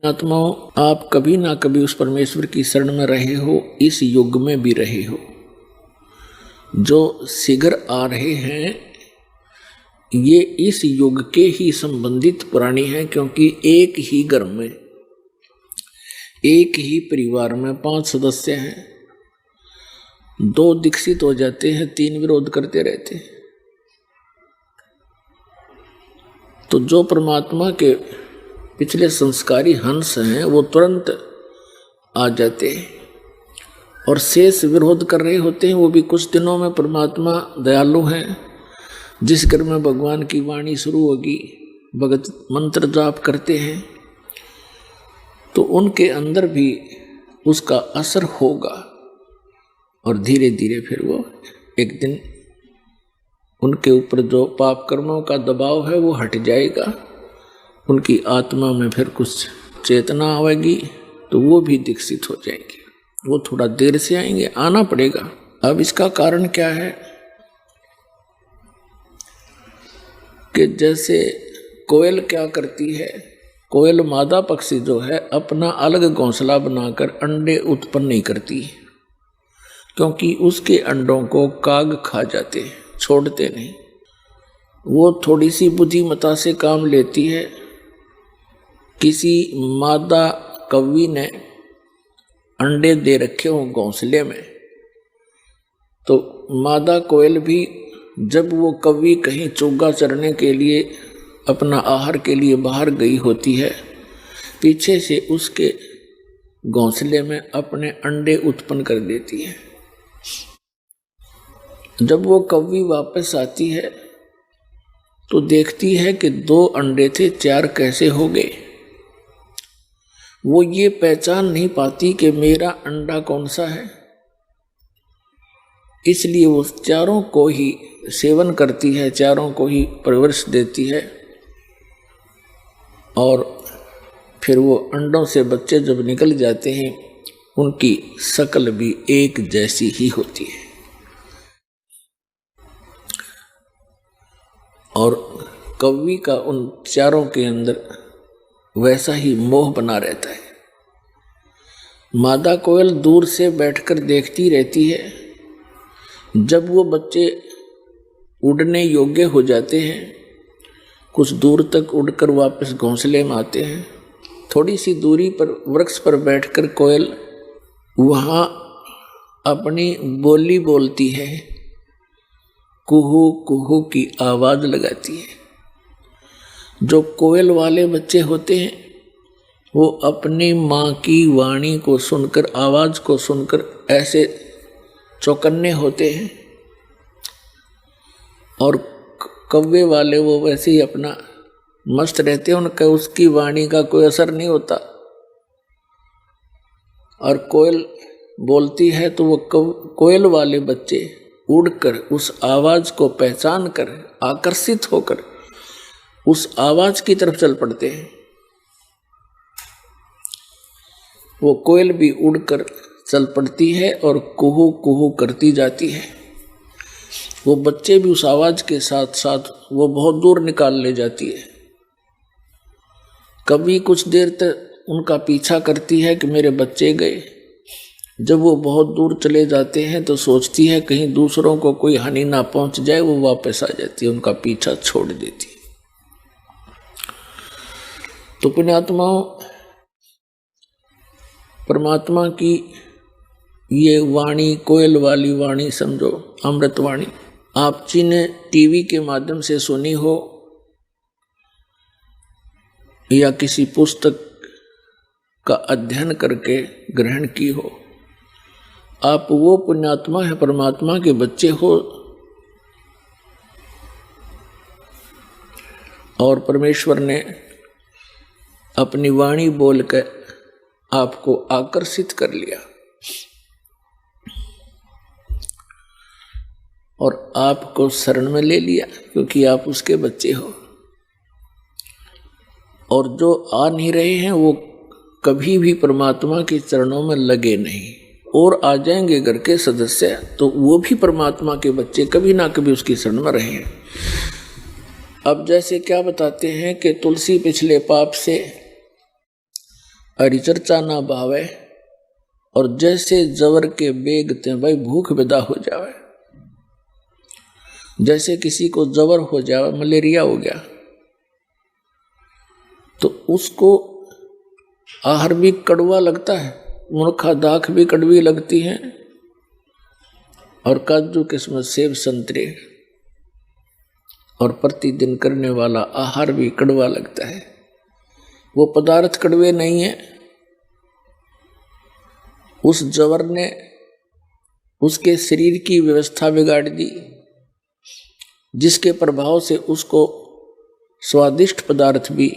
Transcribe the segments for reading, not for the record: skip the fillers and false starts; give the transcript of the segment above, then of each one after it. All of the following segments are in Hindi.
आत्माओं, आप कभी ना कभी उस परमेश्वर की शरण में रहे हो, इस युग में भी रहे हो। जो शीघ्र आ रहे हैं ये इस युग के ही संबंधित प्राणी हैं, क्योंकि एक ही घर में, एक ही परिवार में 5 सदस्य हैं। 2 दीक्षित हो जाते हैं, 3 विरोध करते रहते हैं। तो जो परमात्मा के पिछले संस्कारी हंस हैं वो तुरंत आ जाते हैं, और शेष विरोध कर रहे होते हैं। वो भी कुछ दिनों में परमात्मा दयालु हैं। जिस घर में भगवान की वाणी शुरू होगी, भगत मंत्र जाप करते हैं, तो उनके अंदर भी उसका असर होगा, और धीरे धीरे फिर वो एक दिन उनके ऊपर जो पाप कर्मों का दबाव है वो हट जाएगा। उनकी आत्मा में फिर कुछ चेतना आएगी, तो वो भी दीक्षित हो जाएंगे। वो थोड़ा देर से आएंगे, आना पड़ेगा। अब इसका कारण क्या है कि जैसे कोयल क्या करती है, कोयल मादा पक्षी जो है अपना अलग घोंसला बनाकर अंडे उत्पन्न नहीं करती, क्योंकि उसके अंडों को काग खा जाते हैं, छोड़ते नहीं। वो थोड़ी सी बुद्धिमता से काम लेती है। किसी मादा कौवी ने अंडे दे रखे हो घोंसले में, तो मादा कोयल भी जब वो कौवी कहीं चुग्गा चरने के लिए, अपना आहार के लिए बाहर गई होती है, पीछे से उसके घोंसले में अपने अंडे उत्पन्न कर देती है। जब वो कौवी वापस आती है तो देखती है कि 2 अंडे थे, 4 कैसे हो गए। वो ये पहचान नहीं पाती कि मेरा अंडा कौन सा है, इसलिए वो चारों को ही सेवन करती है, चारों को ही परवरिश देती है, और फिर वो अंडों से बच्चे जब निकल जाते हैं उनकी शक्ल भी एक जैसी ही होती है, और कौवी का उन चारों के अंदर वैसा ही मोह बना रहता है। मादा कोयल दूर से बैठकर देखती रहती है। जब वो बच्चे उड़ने योग्य हो जाते हैं, कुछ दूर तक उड़कर वापस घोंसले में आते हैं, थोड़ी सी दूरी पर वृक्ष पर बैठकर कोयल वहाँ अपनी बोली बोलती है, कुहू कुहू की आवाज़ लगाती है। जो कोयल वाले बच्चे होते हैं वो अपनी माँ की वाणी को सुनकर, आवाज़ को सुनकर ऐसे चौकन्ने होते हैं, और कौवे वाले वो वैसे ही अपना मस्त रहते हैं, उनका उसकी वाणी का कोई असर नहीं होता। और कोयल बोलती है तो वो कोयल वाले बच्चे उड़कर उस आवाज़ को पहचान कर, आकर्षित होकर उस आवाज़ की तरफ चल पड़ते हैं। वो कोयल भी उड़कर चल पड़ती है और कुहू कुहू करती जाती है। वो बच्चे भी उस आवाज़ के साथ साथ वो बहुत दूर निकाल ले जाती है। कभी कुछ देर तक उनका पीछा करती है कि मेरे बच्चे गए। जब वो बहुत दूर चले जाते हैं तो सोचती है कहीं दूसरों को कोई हानि ना पहुंच जाए, वो वापस आ जाती है, उनका पीछा छोड़ देती है। तो पुण्यात्माओं, परमात्मा की ये वाणी, कोयल वाली वाणी समझो, अमृत वाणी, आप जी ने टीवी के माध्यम से सुनी हो या किसी पुस्तक का अध्ययन करके ग्रहण की हो, आप वो पुण्यात्मा है, परमात्मा के बच्चे हो, और परमेश्वर ने अपनी वाणी बोलकर आपको आकर्षित कर लिया और आपको शरण में ले लिया, क्योंकि आप उसके बच्चे हो। और जो आ नहीं रहे हैं वो कभी भी परमात्मा के चरणों में लगे नहीं, और आ जाएंगे घर के सदस्य तो वो भी परमात्मा के बच्चे कभी ना कभी उसकी शरण में रहे हैं। अब जैसे क्या बताते हैं कि तुलसी पिछले पाप से हरि चर्चा ना भावे, और जैसे जवर के बेगते भाई भूख विदा हो जावे। जैसे किसी को जवर हो जाए, मलेरिया हो गया, तो उसको आहार भी कड़वा लगता है, मूर्खा दाख भी कड़वी लगती है, और काजू किस्मत सेब संतरे और प्रतिदिन करने वाला आहार भी कड़वा लगता है। वो पदार्थ कड़वे नहीं है, उस जवर ने उसके शरीर की व्यवस्था बिगाड़ दी, जिसके प्रभाव से उसको स्वादिष्ट पदार्थ भी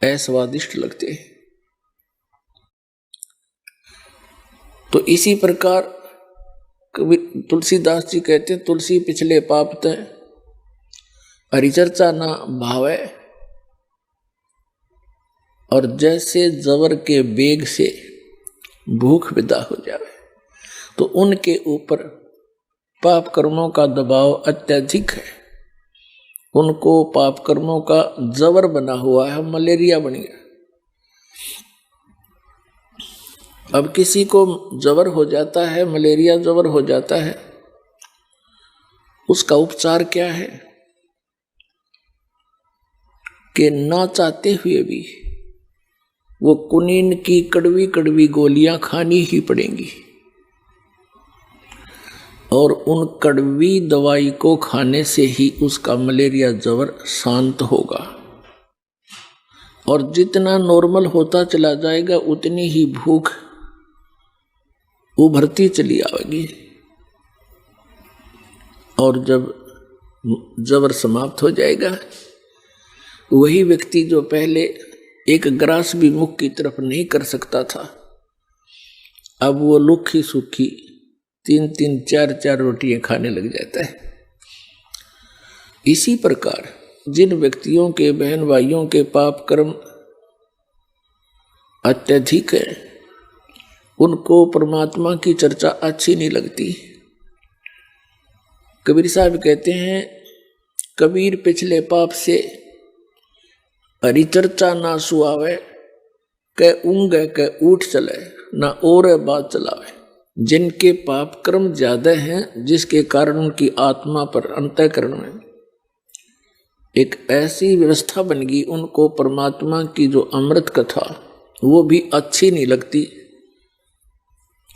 अस्वादिष्ट लगते हैं। तो इसी प्रकार तुलसीदास जी कहते हैं, तुलसी पिछले पाप तय हरिचर्चा ना भावे, और जैसे जवर के बेग से भूख विदा हो जावे। तो उनके ऊपर पाप कर्मों का दबाव अत्यधिक है, उनको पाप कर्मों का जबर बना हुआ है, मलेरिया बन गया। अब किसी को जबर हो जाता है, मलेरिया जबर हो जाता है, उसका उपचार क्या है कि ना चाहते हुए भी वो कुनीन की कड़वी कड़वी गोलियां खानी ही पड़ेंगी, और उन कड़वी दवाई को खाने से ही उसका मलेरिया जबर शांत होगा। और जितना नॉर्मल होता चला जाएगा उतनी ही भूख उभरती चली आएगी, और जब जबर समाप्त हो जाएगा, वही व्यक्ति जो पहले एक ग्रास भी मुख की तरफ नहीं कर सकता था, अब वो लुखी सुखी 3-3 4-4 रोटियां खाने लग जाता है। इसी प्रकार जिन व्यक्तियों के बहन भाइयों के पाप कर्म अत्यधिक है, उनको परमात्मा की चर्चा अच्छी नहीं लगती। कबीर साहब कहते हैं, कबीर पिछले पाप से हरि चर्चा ना सुआवे, कै ऊँगे कै उठ चले, ना और बात चलावे। जिनके पाप कर्म ज्यादा हैं, जिसके कारण उनकी आत्मा पर अंतःकरण में एक ऐसी व्यवस्था बन गई, उनको परमात्मा की जो अमृत कथा वो भी अच्छी नहीं लगती,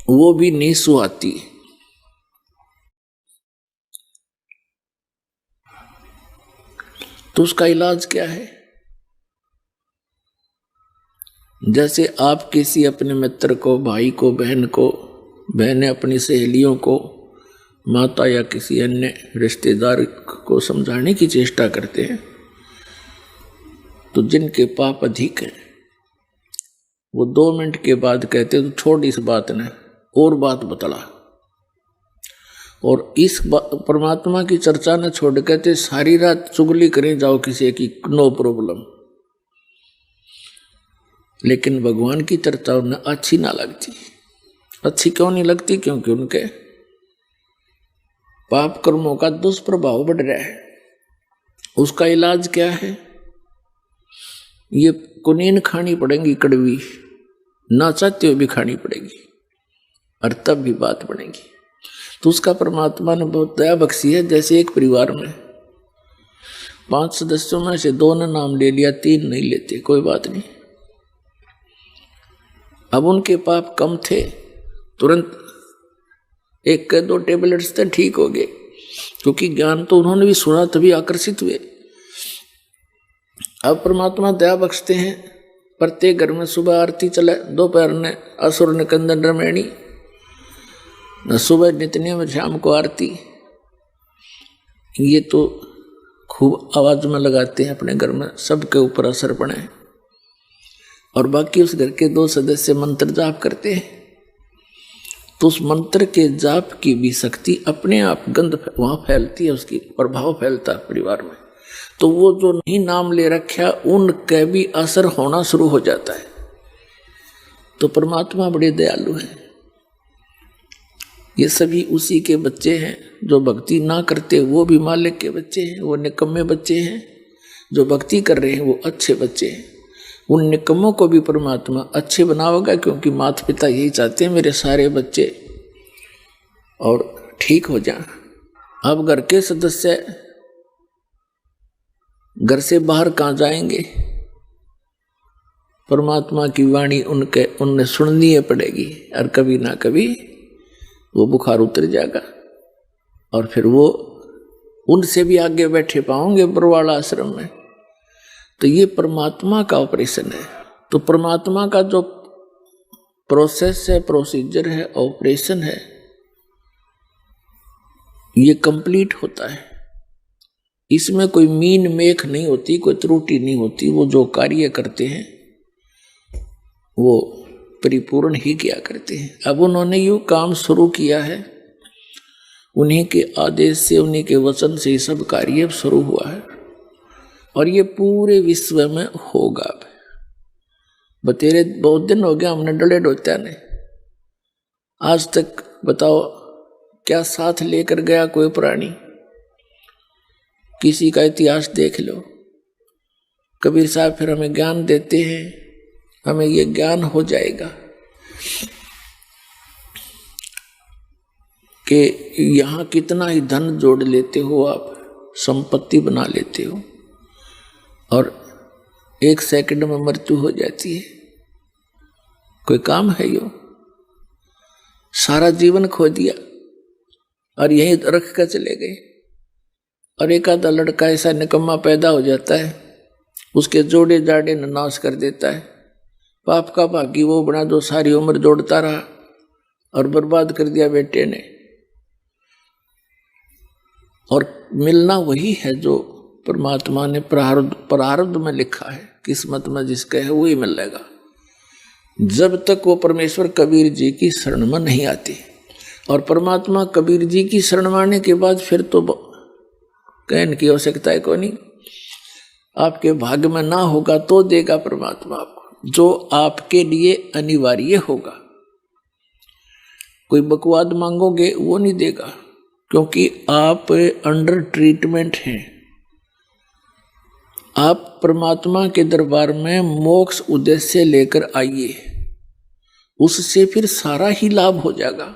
वो भी नहीं सुहाती। तो उसका इलाज क्या है? जैसे आप किसी अपने मित्र को, भाई को, बहन को, बहनें अपनी सहेलियों को, माता या किसी अन्य रिश्तेदार को समझाने की चेष्टा करते हैं, तो जिनके पाप अधिक हैं वो 2 मिनट के बाद कहते तो छोड़ इस बात ने, और बात बतला। और इस परमात्मा की चर्चा न छोड़ कहते सारी रात चुगली करें जाओ किसी की, नो प्रॉब्लम। लेकिन भगवान की चर्चा उन्हें अच्छी ना लगती। अच्छी क्यों नहीं लगती? क्योंकि उनके पाप कर्मों का दुष्प्रभाव बढ़ रहा है। उसका इलाज क्या है? ये कुनीन खानी पड़ेगी, कड़वी, ना चाहते हुए भी खानी पड़ेगी, और तब भी बात बनेगी। तो उसका परमात्मा ने बहुत दया बख्शी है। जैसे एक परिवार में 5 सदस्यों में से 2 ने नाम ले लिया, 3 नहीं लेते, कोई बात नहीं। अब उनके पाप कम थे, तुरंत 1 के 2 टेबलेट्स थे, ठीक हो गए, क्योंकि ज्ञान तो उन्होंने भी सुना, तभी आकर्षित हुए। अब परमात्मा दया बख्शते हैं, प्रत्येक घर में सुबह आरती चले, दोपहर ने असुर निकंदन रमैणी, न सुबह नित्य में, शाम को आरती। ये तो खूब आवाज में लगाते हैं अपने घर में, सबके ऊपर असर पड़े। और बाकी उस घर के 2 सदस्य मंत्र जाप करते हैं, तो उस मंत्र के जाप की भी शक्ति अपने आप गंध वहां फैलती है, उसकी प्रभाव फैलता है परिवार में। तो वो जो नहीं नाम ले रखा, उनका भी असर होना शुरू हो जाता है। तो परमात्मा बड़े दयालु हैं। ये सभी उसी के बच्चे हैं। जो भक्ति ना करते वो भी मालिक के बच्चे हैं, वो निकम्मे बच्चे हैं। जो भक्ति कर रहे हैं वो अच्छे बच्चे हैं। उन निकम्मों को भी परमात्मा अच्छे बनाओगा, क्योंकि माता पिता यही चाहते हैं मेरे सारे बच्चे और ठीक हो जाएं। अब घर के सदस्य घर से बाहर कहाँ जाएंगे? परमात्मा की वाणी उनने सुननी है पड़ेगी, और कभी ना कभी वो बुखार उतर जाएगा और फिर वो उनसे भी आगे बैठे पाओगे बरवाड़ा आश्रम में। तो ये परमात्मा का ऑपरेशन है। तो परमात्मा का जो प्रोसेस है, प्रोसीजर है, ऑपरेशन है, ये कंप्लीट होता है। इसमें कोई मीन मेख नहीं होती, कोई त्रुटि नहीं होती। वो जो कार्य करते हैं वो परिपूर्ण ही किया करते हैं। अब उन्होंने यूं काम शुरू किया है, उन्हीं के आदेश से, उन्हीं के वचन से सब कार्य शुरू हुआ है और ये पूरे विश्व में होगा। बतेरे बहुत दिन हो गया हमने डले डोत्या ने, आज तक बताओ क्या साथ लेकर गया कोई प्राणी? किसी का इतिहास देख लो। कबीर साहब फिर हमें ज्ञान देते हैं, हमें ये ज्ञान हो जाएगा कि यहाँ कितना ही धन जोड़ लेते हो आप, संपत्ति बना लेते हो और 1 सेकंड में मृत्यु हो जाती है। कोई काम है यो? सारा जीवन खो दिया और यहीं रख कर चले गए। और एक आधा लड़का ऐसा निकम्मा पैदा हो जाता है, उसके जोड़े जाड़े नाश कर देता है। पाप का भागी वो बना जो सारी उम्र जोड़ता रहा और बर्बाद कर दिया बेटे ने। और मिलना वही है जो परमात्मा ने प्रारब्ध में लिखा है, किस्मत में जिसका है वही मिलेगा। जब तक वो परमेश्वर कबीर जी की शरण में नहीं आती, और परमात्मा कबीर जी की शरण में आने के बाद फिर तो कहने की आवश्यकता है कोई नहीं। आपके भाग्य में ना होगा तो देगा परमात्मा आपको, जो आपके लिए अनिवार्य होगा। कोई बकवाद मांगोगे वो नहीं देगा, क्योंकि आप अंडर ट्रीटमेंट हैं। आप परमात्मा के दरबार में मोक्ष उद्देश्य लेकर आइए, उससे फिर सारा ही लाभ हो जाएगा।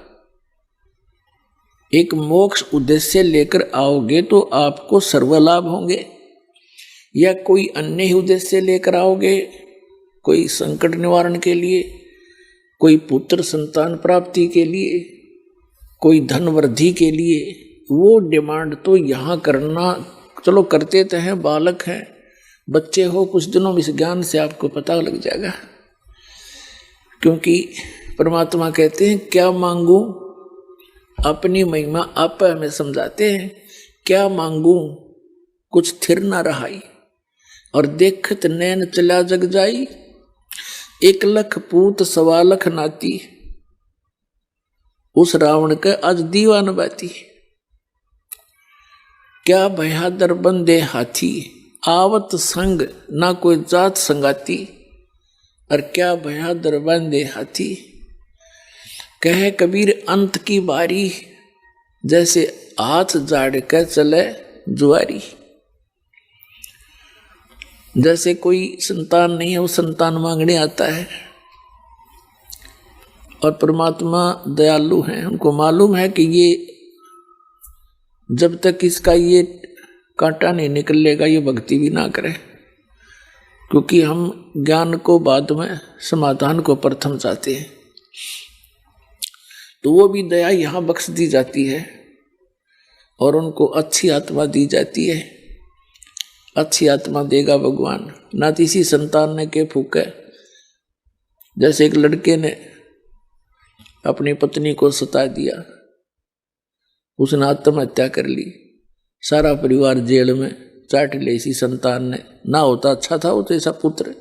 एक मोक्ष उद्देश्य लेकर आओगे तो आपको सर्व लाभ होंगे, या कोई अन्य ही उद्देश्य लेकर आओगे, कोई संकट निवारण के लिए, कोई पुत्र संतान प्राप्ति के लिए, कोई धन वृद्धि के लिए, वो डिमांड तो यहाँ करना, चलो करते तो हैं, बालक हैं, बच्चे हो, कुछ दिनों में इस ज्ञान से आपको पता लग जाएगा। क्योंकि परमात्मा कहते हैं क्या मांगू, अपनी महिमा आप हमें समझाते हैं। क्या मांगू कुछ थिर न रहाई, और देखत नैन चला जग जाई। 1 लाख पूत 1.25 लाख नाती, उस रावण के आज दीवान बाती। क्या बहादुर बंदे हाथी, आवत संग ना कोई जात संगाती। और क्या बहादुर बंदे हाथी, कहे कबीर अंत की बारी, जैसे हाथ जाड़ के चले जुआरी। जैसे कोई संतान नहीं है, वो संतान मांगने आता है, और परमात्मा दयालु हैं, उनको मालूम है कि ये जब तक इसका ये कांटा नहीं निकलेगा ये भक्ति भी ना करे, क्योंकि हम ज्ञान को बाद में, समाधान को प्रथम चाहते हैं। तो वो भी दया यहाँ बख्श दी जाती है और उनको अच्छी आत्मा दी जाती है। अच्छी आत्मा देगा भगवान, ना किसी संतान ने के फूके। जैसे एक लड़के ने अपनी पत्नी को सता दिया, उसने आत्महत्या कर ली, सारा परिवार जेल में चाट ले, इसी संतान ने। ना होता अच्छा था वो तो ऐसा पुत्र।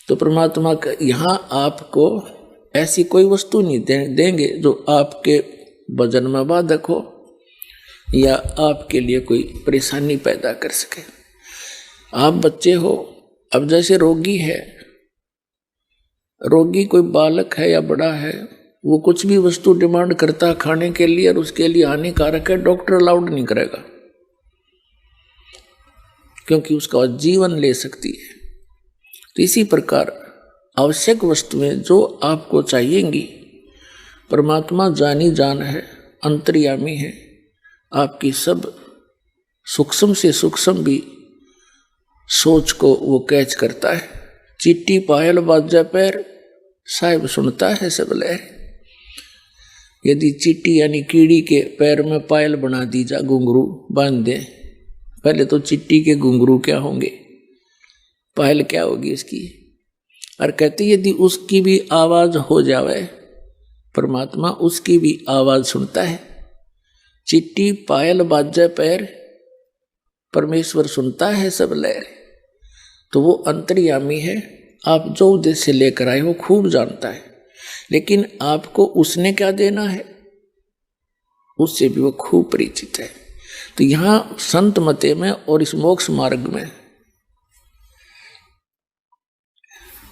तो परमात्मा का यहाँ आपको ऐसी कोई वस्तु नहीं देंगे जो आपके वजन में बाधक हो या आपके लिए कोई परेशानी पैदा कर सके। आप बच्चे हो, अब जैसे रोगी है, रोगी कोई बालक है या बड़ा है, वो कुछ भी वस्तु डिमांड करता है खाने के लिए और उसके लिए हानिकारक है, डॉक्टर अलाउड नहीं करेगा, क्योंकि उसका जीवन ले सकती है। तो इसी प्रकार आवश्यक वस्तुएं जो आपको चाहिएंगी, परमात्मा जानी जान है, अंतर्यामी है, आपकी सब सूक्ष्म से सूक्ष्म भी सोच को वो कैच करता है। चिट्टी पायल बाजा पैर, साहिब सुनता है सब लहर। यदि चिट्टी यानी कीड़ी के पैर में पायल बना दी जा, घुंघरू बांध दे, पहले तो चिट्टी के घुंघरू क्या होंगे, पायल क्या होगी इसकी। और कहते यदि उसकी भी आवाज हो जावे, परमात्मा उसकी भी आवाज सुनता है। चिट्टी पायल बाजे पैर, परमेश्वर सुनता है सब लहर। तो वो अंतर्यामी है, आप जो उद्देश्य लेकर आए हो खूब जानता है, लेकिन आपको उसने क्या देना है उससे भी वो खूब परिचित है। तो यहां संत मते में और इस मोक्ष मार्ग में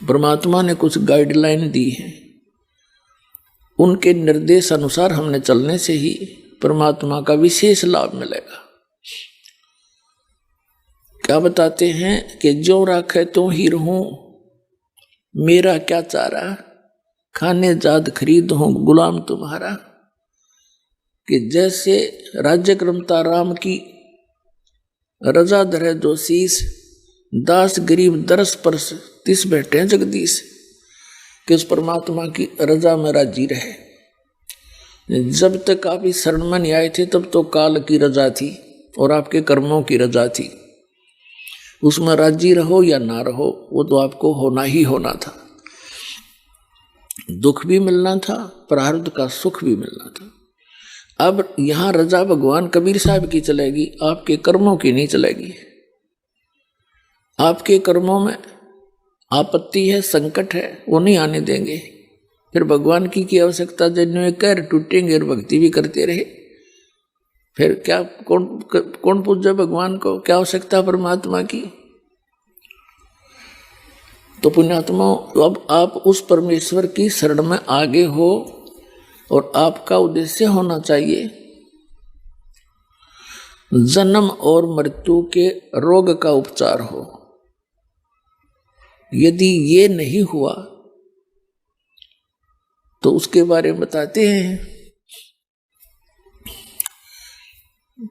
परमात्मा ने कुछ गाइडलाइन दी है, उनके निर्देश अनुसार हमने चलने से ही परमात्मा का विशेष लाभ मिलेगा। क्या बताते हैं कि जो राखे तो ही रहूं, मेरा क्या चारा, खाने जाद खरीद हूं गुलाम तुम्हारा। कि जैसे राज्य क्रमता राम की, रजा धरे जो शीस, दास गरीब दरस परस तिस बैठे जगदीश। कि उस परमात्मा की रजा में राजी रहे। जब तक आप इस शरण में नहीं आए थे तब तो काल की रजा थी और आपके कर्मों की रजा थी, उसमें राजी रहो या ना रहो वो तो आपको होना ही होना था। दुख भी मिलना था, प्रारब्ध का सुख भी मिलना था। अब यहां रजा भगवान कबीर साहब की चलेगी, आपके कर्मों की नहीं चलेगी। आपके कर्मों में आपत्ति है, संकट है, वो नहीं आने देंगे। फिर भगवान की आवश्यकता जन्य कर टूटेंगे और भक्ति भी करते रहे, फिर क्या कौन पूजे भगवान को, क्या आवश्यकता परमात्मा की। तो पुण्यात्मा, अब आप उस परमेश्वर की शरण में आगे हो और आपका उद्देश्य होना चाहिए जन्म और मृत्यु के रोग का उपचार हो। यदि ये नहीं हुआ तो उसके बारे में बताते हैं।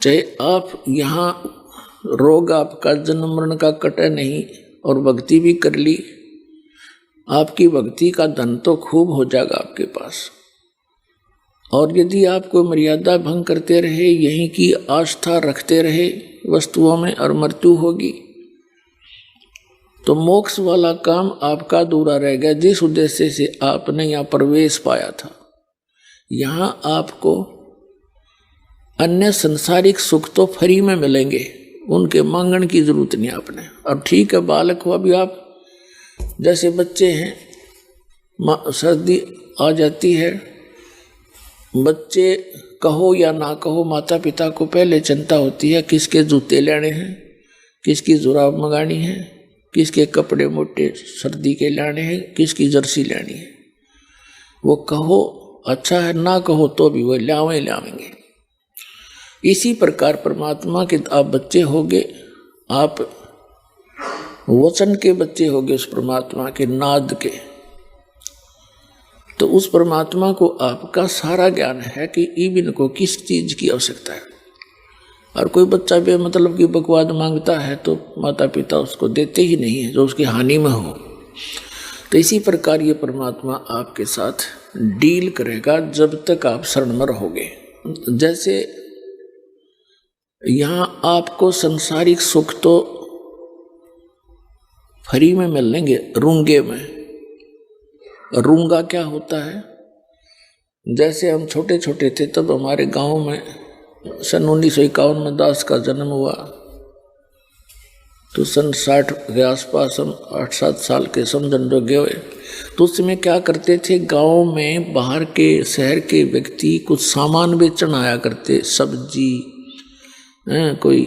चाहे आप यहाँ रोग आपका जन्म मरण का कटे नहीं और भक्ति भी कर ली, आपकी भक्ति का धन तो खूब हो जाएगा आपके पास। और यदि आप कोई मर्यादा भंग करते रहे, यहीं की आस्था रखते रहे वस्तुओं में और मृत्यु होगी, तो मोक्ष वाला काम आपका अधूरा रह गया जिस उद्देश्य से आपने यहाँ प्रवेश पाया था। यहाँ आपको अन्य संसारिक सुख तो फ्री में मिलेंगे, उनके मांगने की जरूरत नहीं आपने। अब ठीक है, बालक हो, अभी आप जैसे बच्चे हैं, सर्दी आ जाती है, बच्चे कहो या ना कहो माता पिता को पहले चिंता होती है किसके जूते लेने हैं, किसकी जुराब मंगानी है, किसके कपड़े मोटे सर्दी के लाने हैं, किसकी जर्सी लेनी है। वो कहो अच्छा है, ना कहो तो भी वो लावेंगे। इसी प्रकार परमात्मा के आप बच्चे होगे, आप वचन के बच्चे होगे उस परमात्मा के नाद के। तो उस परमात्मा को आपका सारा ज्ञान है कि इबिन को किस चीज की आवश्यकता है। और कोई बच्चा बेमतलब की बकवाद मांगता है तो माता पिता उसको देते ही नहीं है जो उसकी हानि में हो। तो इसी प्रकार ये परमात्मा आपके साथ डील करेगा जब तक आप शरण में रहोगे। जैसे यहाँ आपको संसारिक सुख तो फ्री में मिलेंगे रूंगे में। रूंगा क्या होता है? जैसे हम छोटे छोटे थे तब हमारे गांव में सन 1951 में दास का जन्म हुआ, तो सन 60 के आसपास हम 8-7 साल के समझन जोगे हुए। तो उसमें क्या करते थे, गांव में बाहर के शहर के व्यक्ति कुछ सामान बेचन आया करते, सब्जी, कोई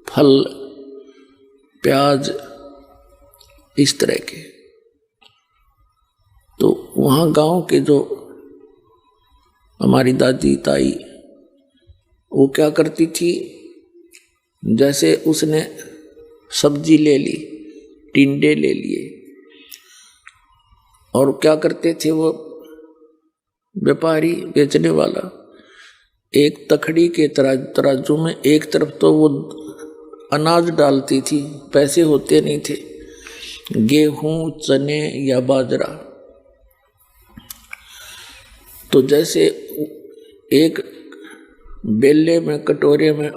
फल, प्याज, इस तरह के। तो वहाँ गांव के जो हमारी दादी ताई वो क्या करती थी, जैसे उसने सब्जी ले ली, टिंडे ले लिए, और क्या करते थे वो व्यापारी बेचने वाला, एक तखड़ी के तराजू में एक तरफ तो वो अनाज डालती थी, पैसे होते नहीं थे, गेहूं, चने या बाजरा। तो जैसे एक बेले में कटोरे में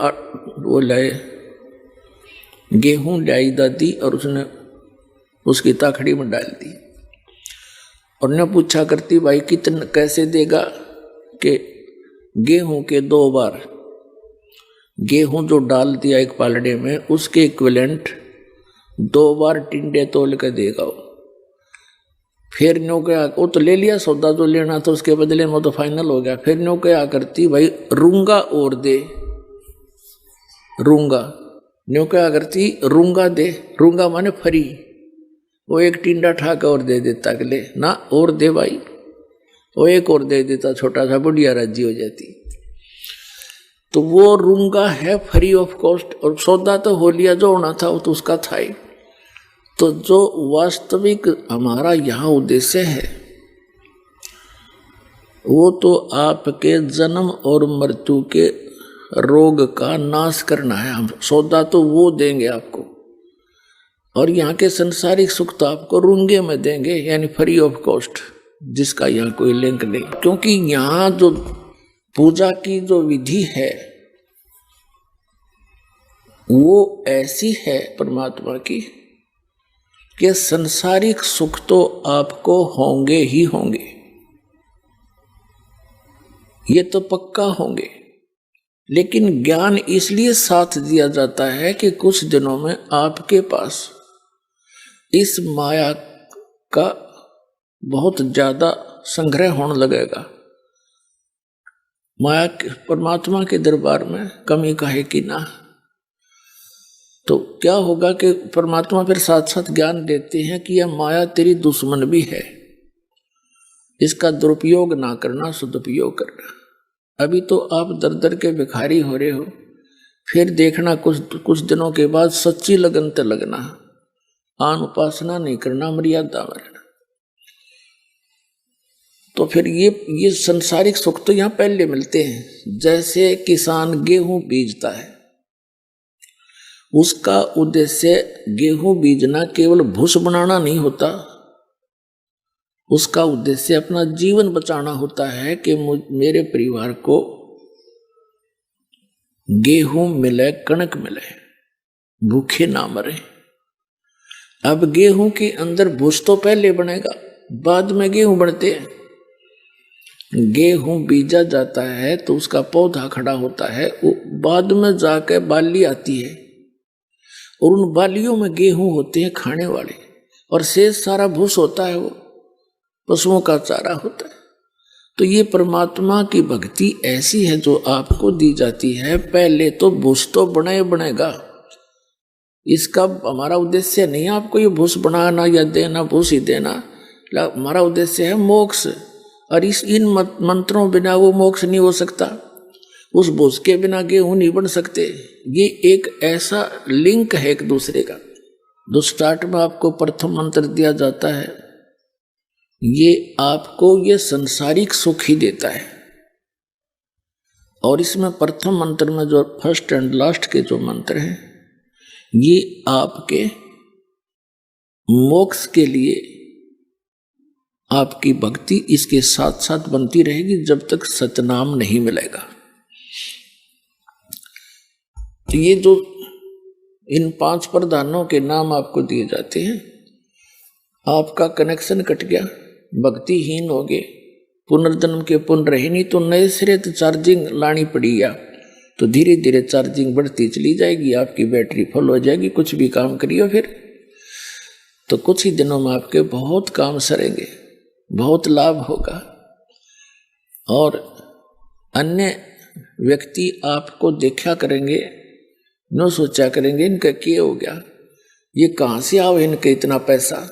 वो लाए, गेहूं लाई दादी और उसने उसकी ताखड़ी में डाल दी और ने पूछा करती भाई कितना कैसे देगा, कि गेहूं के 2 बार, गेहूं जो डाल दिया एक पालड़े में उसके इक्विवेलेंट 2 बार टिंडे तोल के देगा वो। फिर न्यू क्या, वो तो ले लिया सौदा जो लेना था उसके बदले में, तो फाइनल हो गया। फिर न्यू क्या करती भाई रूंगा और दे, रूंगा न्यू क्या करती रूंगा दे, रूंगा माने फरी, वो एक टिंडा ठाकर और दे देता अगले ना, और दे भाई, वो एक और दे देता, छोटा सा बुढ़िया राजी हो जाती। तो वो रूंगा है फ्री ऑफ कॉस्ट, और सौदा तो हो लिया जो होना था वो तो उसका था ही। तो जो वास्तविक हमारा यहाँ उद्देश्य है वो तो आपके जन्म और मृत्यु के रोग का नाश करना है। हम सौदा तो वो देंगे आपको, और यहाँ के संसारिक सुख तो आपको रूंगे में देंगे, यानी फ्री ऑफ कॉस्ट, जिसका यहाँ कोई लिंक नहीं। क्योंकि यहाँ जो पूजा की जो विधि है वो ऐसी है परमात्मा की कि संसारिक सुख तो आपको होंगे ही होंगे, ये तो पक्का होंगे, लेकिन ज्ञान इसलिए साथ दिया जाता है कि कुछ दिनों में आपके पास इस माया का बहुत ज्यादा संग्रह होने लगेगा। माया परमात्मा के दरबार में कमी काहे की ना। तो क्या होगा कि परमात्मा फिर साथ साथ ज्ञान देते हैं कि यह माया तेरी दुश्मन भी है, इसका दुरुपयोग ना करना, सदुपयोग करना। अभी तो आप दर दर के भिखारी हो रहे हो, फिर देखना कुछ दिनों के बाद सच्ची लगन ते लगना, आन उपासना नहीं करना, मर्यादा में रहना। तो फिर ये संसारिक सुख तो यहाँ पहले मिलते हैं। जैसे किसान गेहूं बीजता है, उसका उद्देश्य गेहूं बीजना केवल भूस बनाना नहीं होता, उसका उद्देश्य अपना जीवन बचाना होता है कि मेरे परिवार को गेहूं मिले, कणक मिले, भूखे ना मरे। अब गेहूं के अंदर भूस तो पहले बनेगा, बाद में गेहूं बनते हैं। गेहूं बीजा जाता है तो उसका पौधा खड़ा होता है, वो बाद में जाकर बाली आती है, और उन बालियों में गेहूं होते हैं खाने वाले, और शेष सारा भूस होता है, वो पशुओं का चारा होता है। तो ये परमात्मा की भक्ति ऐसी है जो आपको दी जाती है। पहले तो भूस तो बनेगा, इसका हमारा उद्देश्य नहीं है आपको ये भूस बनाना या देना, भूस ही देना। हमारा उद्देश्य है मोक्ष, और इन मंत्रों बिना वो मोक्ष नहीं हो सकता, उस भूस के बिना गेहूं नहीं बन सकते। ये एक ऐसा लिंक है एक दूसरे का। जो स्टार्ट में आपको प्रथम मंत्र दिया जाता है, ये आपको ये संसारिक सुख ही देता है। और इसमें प्रथम मंत्र में जो फर्स्ट एंड लास्ट के जो मंत्र हैं, ये आपके मोक्ष के लिए आपकी भक्ति इसके साथ साथ बनती रहेगी जब तक सतनाम नहीं मिलेगा। तो ये जो इन 5 प्रधानों के नाम आपको दिए जाते हैं, आपका कनेक्शन कट गया, भक्तिहीन हो गए, पुनर्जन्म के पुण्य रहे नहीं, तो नए सिरे तो चार्जिंग लानी पड़ी या तो धीरे धीरे चार्जिंग बढ़ती चली जाएगी, आपकी बैटरी फुल हो जाएगी। कुछ भी काम करिए फिर तो कुछ ही दिनों में आपके बहुत काम सरेंगे, बहुत लाभ होगा। और अन्य व्यक्ति आपको देखा करेंगे, न सोचा करेंगे इनका क्या हो गया, ये कहाँ से आओ इनके इतना पैसा।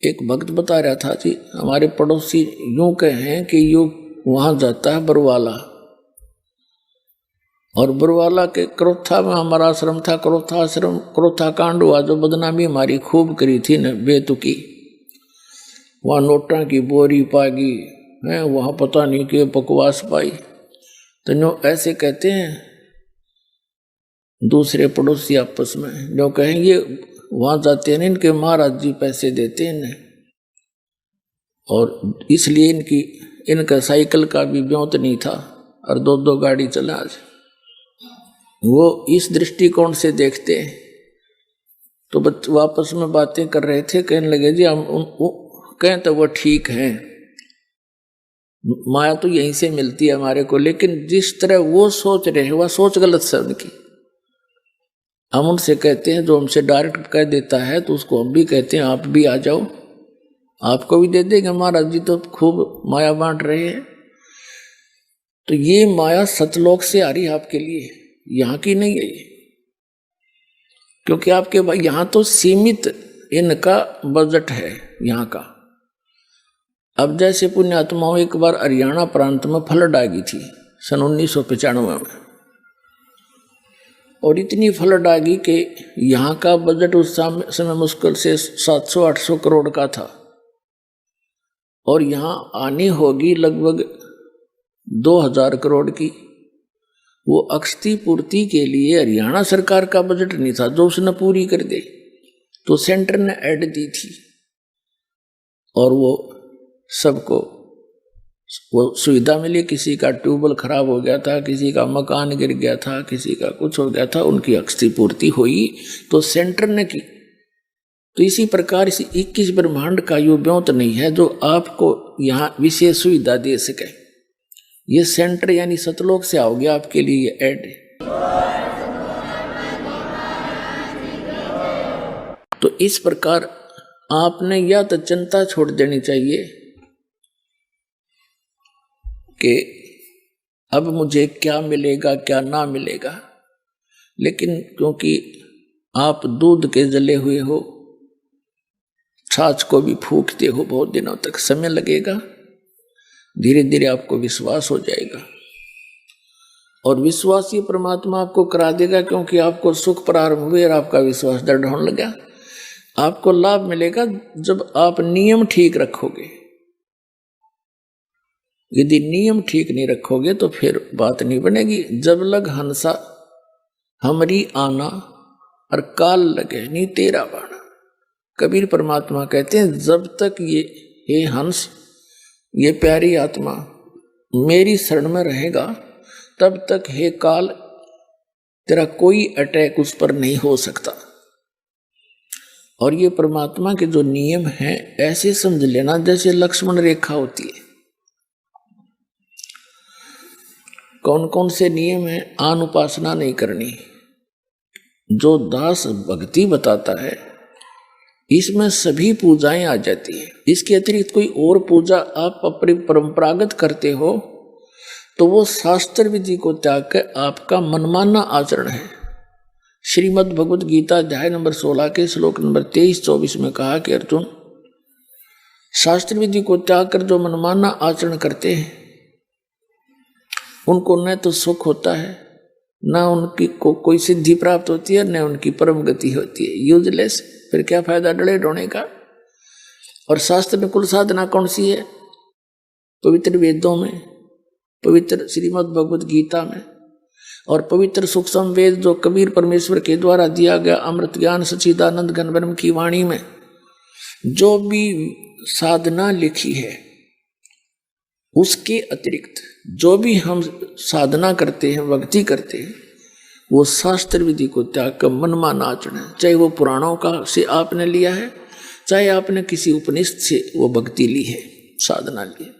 एक भक्त बता रहा था जी, हमारे पड़ोसी यूं कहें कि यूं वहां जाता है बरवाला, और बरवाला के क्रोथा में हमारा आश्रम था, क्रोथा कांड हुआ, जो बदनामी हमारी खूब करी थी न बेतुकी। वहाँ नोटा की बोरी पागी है, वहाँ पता नहीं कि बकवास पाई। तो जो ऐसे कहते हैं दूसरे पड़ोसी आपस में, जो कहेंगे वहाँ जाते हैं इनके महाराज जी पैसे देते हैं इन्हें, और इसलिए इनका साइकिल का भी ब्योंत नहीं था और 2-2 गाड़ी चला। आज वो इस दृष्टिकोण से देखते हैं। तो वापस में बातें कर रहे थे, कहने लगे जी हम कहें तो वो ठीक है, माया तो यहीं से मिलती है हमारे को, लेकिन जिस तरह वो सोच रहे हैं वह सोच गलत है उनकी। हम उनसे कहते हैं, जो हमसे डायरेक्ट कह देता है तो उसको हम भी कहते हैं आप भी आ जाओ, आपको भी दे देंगे, महाराज जी तो खूब माया बांट रहे हैं। तो ये माया सतलोक से आ रही है आपके लिए, यहाँ की नहीं है ये, क्योंकि आपके भाई यहाँ तो सीमित इनका बजट है यहाँ का। अब जैसे पुण्यात्माओं एक बार हरियाणा प्रांत में फ्लड आ गई थी सन 1995 में, और इतनी फ्लड आ गई कि यहाँ का बजट उस समय मुश्किल से 700-800 करोड़ का था, और यहाँ आनी होगी लगभग 2000 करोड़ की। वो अक्षति पूर्ति के लिए हरियाणा सरकार का बजट नहीं था जो उसने पूरी कर दी, तो सेंटर ने ऐड दी थी, और वो सबको वो सुविधा मिली। किसी का ट्यूबवेल खराब हो गया था, किसी का मकान गिर गया था, किसी का कुछ हो गया था, उनकी अक्षति पूर्ति हुई तो सेंटर ने की। तो इसी प्रकार इस 21 ब्रह्मांड का यो ब्योंत नहीं है जो आपको यहाँ विशेष सुविधा दे सके। ये सेंटर यानी सतलोक से आओगे आपके लिए ये ऐड है। तो इस प्रकार आपने या तो चिंता छोड़ देनी चाहिए कि अब मुझे क्या मिलेगा क्या ना मिलेगा, लेकिन क्योंकि आप दूध के जले हुए हो, छाछ को भी फूकते हो बहुत दिनों तक, समय लगेगा, धीरे धीरे आपको विश्वास हो जाएगा, और विश्वास ये परमात्मा आपको करा देगा, क्योंकि आपको सुख प्रारंभ हुए और आपका विश्वास दृढ़ होने लगा। आपको लाभ मिलेगा जब आप नियम ठीक रखोगे। यदि नियम ठीक नहीं रखोगे तो फिर बात नहीं बनेगी। जब लग हंसा हमरी आना और काल लगे नहीं तेरा बाणा। कबीर परमात्मा कहते हैं जब तक ये हे हंस, ये प्यारी आत्मा मेरी शरण में रहेगा, तब तक हे काल तेरा कोई अटैक उस पर नहीं हो सकता। और ये परमात्मा के जो नियम हैं ऐसे समझ लेना जैसे लक्ष्मण रेखा होती है। कौन कौन से नियम हैं? आन उपासना नहीं करनी, जो दास भक्ति बताता है इसमें सभी पूजाएं आ जाती है। इसके अतिरिक्त कोई और पूजा आप अपनी परंपरागत करते हो तो वो शास्त्र विधि को त्याग कर आपका मनमाना आचरण है। श्रीमद् भगवद गीता अध्याय नंबर 16 के श्लोक नंबर 23-24 में कहा कि अर्जुन, शास्त्र विधि को त्याग कर जो मनमाना आचरण करते हैं उनको न तो सुख होता है, न उनकी को कोई सिद्धि प्राप्त होती है, न उनकी परम गति होती है। यूजलेस, फिर क्या फायदा डरे ढोने का। और शास्त्र में कुल साधना कौन सी है? पवित्र वेदों में, पवित्र श्रीमद् भगवद गीता में, और पवित्र सूक्ष्म वेद जो कबीर परमेश्वर के द्वारा दिया गया अमृत ज्ञान सच्चिदानंद घन ब्रह्म की वाणी में जो भी साधना लिखी है, उसके अतिरिक्त जो भी हम साधना करते हैं, भक्ति करते हैं, वो शास्त्र विधि को त्याग कर मनमाना आचरण है। चाहे वो पुराणों का से आपने लिया है, चाहे आपने किसी उपनिषद से वो भक्ति ली है, साधना ली है,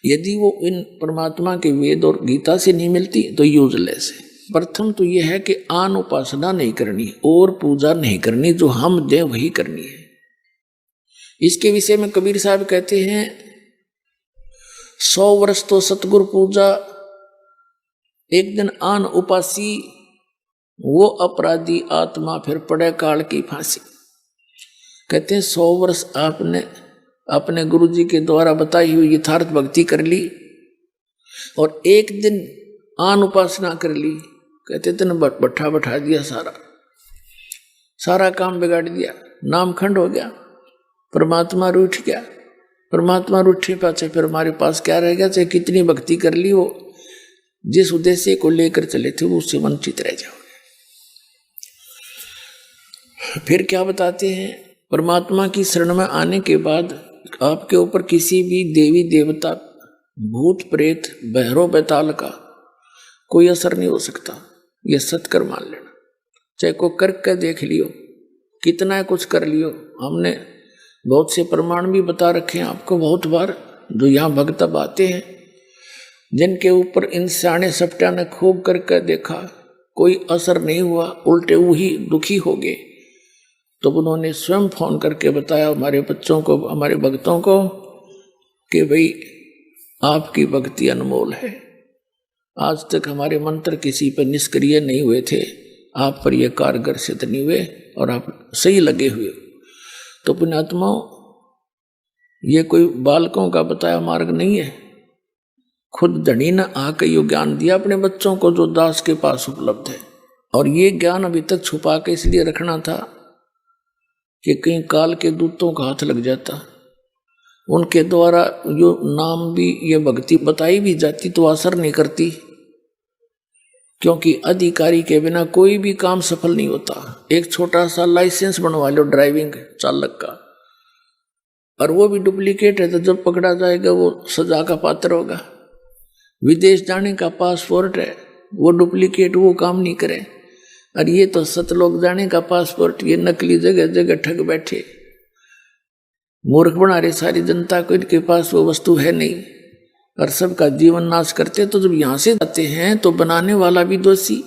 यदि वो इन परमात्मा के वेद और गीता से नहीं मिलती तो यूजलेस है। प्रथम तो यह है कि आन उपासना नहीं करनी और पूजा नहीं करनी, जो हम दें वही करनी है। इसके विषय में कबीर साहब कहते हैं 100 वर्ष तो सतगुरु पूजा, एक दिन आन उपासी, वो अपराधी आत्मा फिर पड़े काल की फांसी। कहते हैं 100 वर्ष आपने अपने गुरु जी के द्वारा बताई हुई यथार्थ भक्ति कर ली और एक दिन आन उपासना कर ली, कहते थे न बट्ठा बैठा दिया, सारा काम बिगाड़ दिया, नाम खंड हो गया, परमात्मा रूठ गया, परमात्मा रूठे पाचे फिर हमारे पास क्या रह गया? चाहे कितनी भक्ति कर ली, वो जिस उद्देश्य को लेकर चले थे वो उससे वंचित रह जाओगे। फिर क्या बताते हैं? परमात्मा की शरण में आने के बाद आपके ऊपर किसी भी देवी देवता, भूत प्रेत, भैरव बैताल का कोई असर नहीं हो सकता। ये सत्कर मान लेना। चाहे को करके देख लियो, कितना कुछ कर लियो, हमने बहुत से प्रमाण भी बता रखे हैं आपको बहुत बार, जो यहाँ भक्त अब आते हैं जिनके ऊपर इन सियाने सप्टा ने खूब करके देखा, कोई असर नहीं हुआ, उल्टे वही दुखी हो गए, तो उन्होंने स्वयं फोन करके बताया हमारे बच्चों को, हमारे भक्तों को, कि भाई आपकी भक्ति अनमोल है, आज तक हमारे मंत्र किसी पर निष्क्रिय नहीं हुए थे, आप पर यह कारगर सिद्ध नहीं हुए और आप सही लगे हुए। तो पुण्यात्माओं, ये कोई बालकों का बताया मार्ग नहीं है, खुद धनी ने आकर यो ज्ञान दिया अपने बच्चों को जो दास के पास उपलब्ध है। और ये ज्ञान अभी तक छुपा के इसलिए रखना था कि कहीं काल के दूतों का हाथ लग जाता, उनके द्वारा जो नाम भी ये भक्ति बताई भी जाती तो असर नहीं करती, क्योंकि अधिकारी के बिना कोई भी काम सफल नहीं होता। एक छोटा सा लाइसेंस बनवा लो ड्राइविंग चालक का, और वो भी डुप्लीकेट है, तो जब पकड़ा जाएगा वो सजा का पात्र होगा। विदेश जाने का पासपोर्ट है, वो डुप्लीकेट, वो काम नहीं करे। और ये तो सतलोक जाने का पासपोर्ट, ये नकली जगह जगह ठग बैठे, मूर्ख बना रहे सारी जनता को, इनके पास वो वस्तु है नहीं और सबका जीवन नाश करते। तो जब यहां से जाते हैं तो बनाने वाला भी दोषी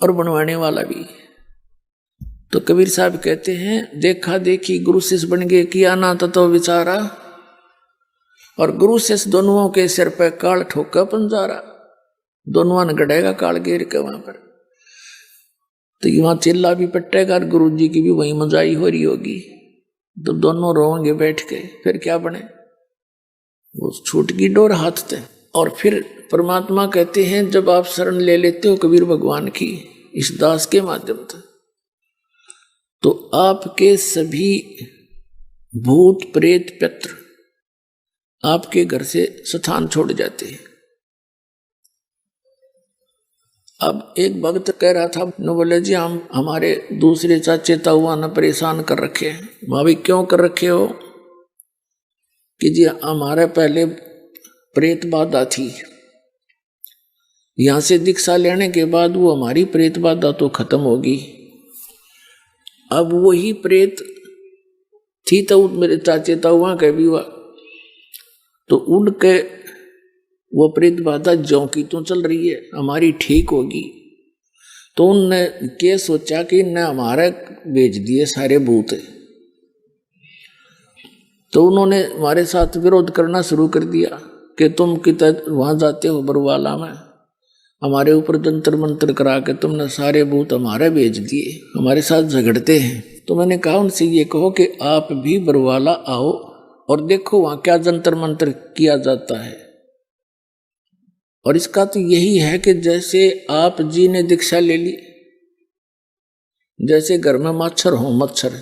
और बनवाने वाला भी। तो कबीर साहब कहते हैं, देखा देखी गुरु शिष्य बन गए, किया ना ततो विचारा, और गुरु शिष्य दोनों के सिर पर काल ठोका पंजारा, दोनों ने गड़ेगा काल घेर के वहां पर। तो वहां चिल्ला भी पट्टेगा और गुरु जी की भी वही मजाई हो रही होगी, तो दोनों रोएंगे बैठ के, फिर क्या बने? वो छूट की डोर हाथ थे। और फिर परमात्मा कहते हैं, जब आप शरण ले लेते हो कबीर भगवान की इस दास के माध्यम से, तो आपके सभी भूत प्रेत पितृ आपके घर से स्थान छोड़ जाते हैं। अब एक भक्त कह रहा था, न बोले जी हम हमारे दूसरे चाचे ताऊआ ने परेशान कर रखे हैं। भाभी क्यों कर रखे हो? कि जी हमारे पहले प्रेत बाधा थी, यहां से दीक्षा लेने के बाद वो हमारी प्रेत बाधा तो खत्म होगी। अब वही प्रेत थी तो मेरे चाचे ताऊआ के भी हुआ, तो उनके वो प्रेत बाधा ज्यों की तो चल रही है, हमारी ठीक होगी। तो उनने क्या सोचा कि इनने हमारे भेज दिए सारे भूत, तो उन्होंने हमारे साथ विरोध करना शुरू कर दिया कि तुम कितना वहां जाते हो बरवाला में, हमारे ऊपर जंतर मंत्र करा के तुमने सारे भूत हमारे भेज दिए, हमारे साथ झगड़ते हैं। तो मैंने कहा उनसे ये कहो कि आप भी बरवाला आओ और देखो वहां क्या जंतर मंत्र किया जाता है। और इसका तो यही है कि जैसे आप जी ने दीक्षा ले ली, जैसे घर में मच्छर हो, मच्छर,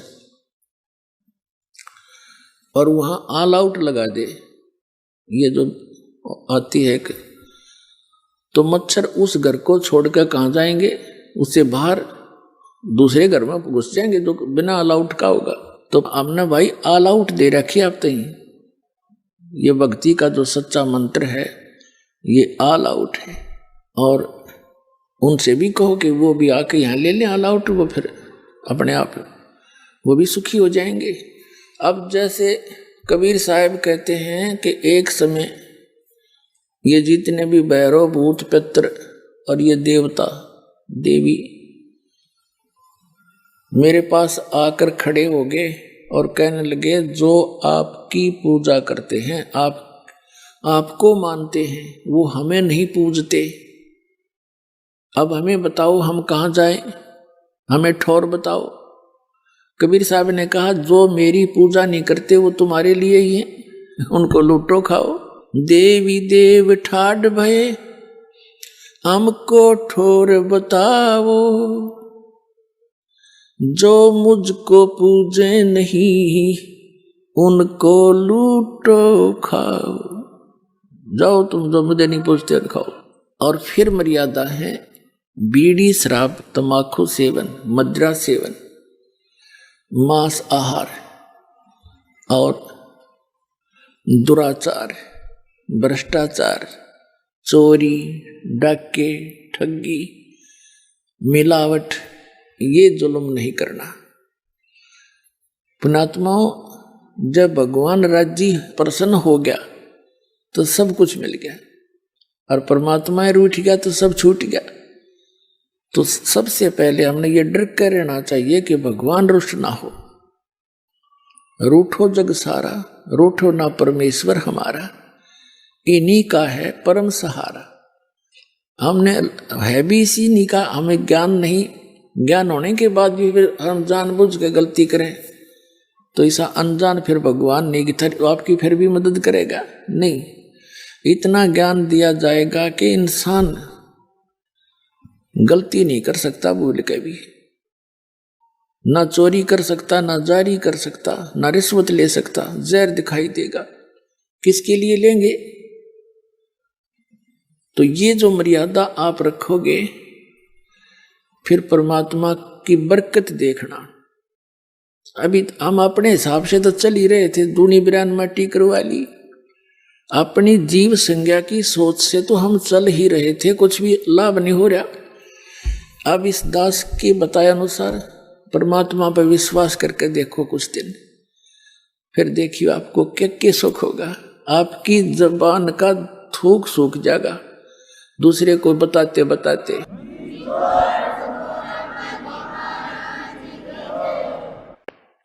और वहां ऑल आउट लगा दे, ये जो आती है कि, तो मच्छर उस घर को छोड़कर कहाँ जाएंगे? उससे बाहर दूसरे घर में घुस जाएंगे जो बिना ऑल आउट का होगा। तो हमने भाई ऑल आउट दे रखी आप तई। ये भक्ति का जो सच्चा मंत्र है ये ऑल आउट है। और उनसे भी कहो कि वो भी आके यहाँ ले लें ऑल आउट, वो फिर अपने आप वो भी सुखी हो जाएंगे। अब जैसे कबीर साहब कहते हैं कि एक समय ये जितने भी भैरव भूत पित्र और ये देवता देवी मेरे पास आकर खड़े हो गए और कहने लगे, जो आपकी पूजा करते हैं, आपको मानते हैं, वो हमें नहीं पूजते। अब हमें बताओ हम कहाँ जाएं, हमें ठौर बताओ। कबीर साहब ने कहा, जो मेरी पूजा नहीं करते वो तुम्हारे लिए ही है, उनको लूटो खाओ। देवी देव ठाड भये हमको ठोर बताओ, जो मुझको पूजे नहीं उनको लूटो खाओ, जाओ तुम जो मुझे नहीं पूछते खाओ। और फिर मर्यादा है बीड़ी शराब तंबाकू सेवन, मदिरा सेवन, मांस आहार और दुराचार, भ्रष्टाचार, चोरी, डाके, ठगी, मिलावट, ये जुल्म नहीं करना। पुण्यात्माओं, जब भगवान राजी प्रसन्न हो गया तो सब कुछ मिल गया, और परमात्मा रूठ गया तो सब छूट गया। तो सबसे पहले हमने ये डर कर रहना चाहिए कि भगवान रुष्ट ना हो। रूठो जग सारा, रूठो ना परमेश्वर हमारा, इन्हीं का है परम सहारा। हमने है भी इसी नहीं का, हमें ज्ञान नहीं, ज्ञान होने के बाद भी फिर हम जानबूझ के गलती करें तो ऐसा अनजान फिर भगवान नहीं कि आपकी फिर भी मदद करेगा, नहीं। इतना ज्ञान दिया जाएगा कि इंसान गलती नहीं कर सकता भूल के भी, ना चोरी कर सकता, ना जारी कर सकता, ना रिश्वत ले सकता। जहर दिखाई देगा, किसके लिए लेंगे? तो ये जो मर्यादा आप रखोगे, फिर परमात्मा की बरकत देखना। अभी हम अपने हिसाब से तो चल ही रहे थे, दूनी बिरान माटी करवा ली, अपनी जीव संज्ञा की सोच से तो हम चल ही रहे थे, कुछ भी लाभ नहीं हो रहा। अब इस दास के बताए अनुसार परमात्मा पर विश्वास करके देखो कुछ दिन, फिर देखियो आपको क्या क्या सुख होगा। आपकी जबान का थूक सूख जाएगा दूसरे को बताते बताते।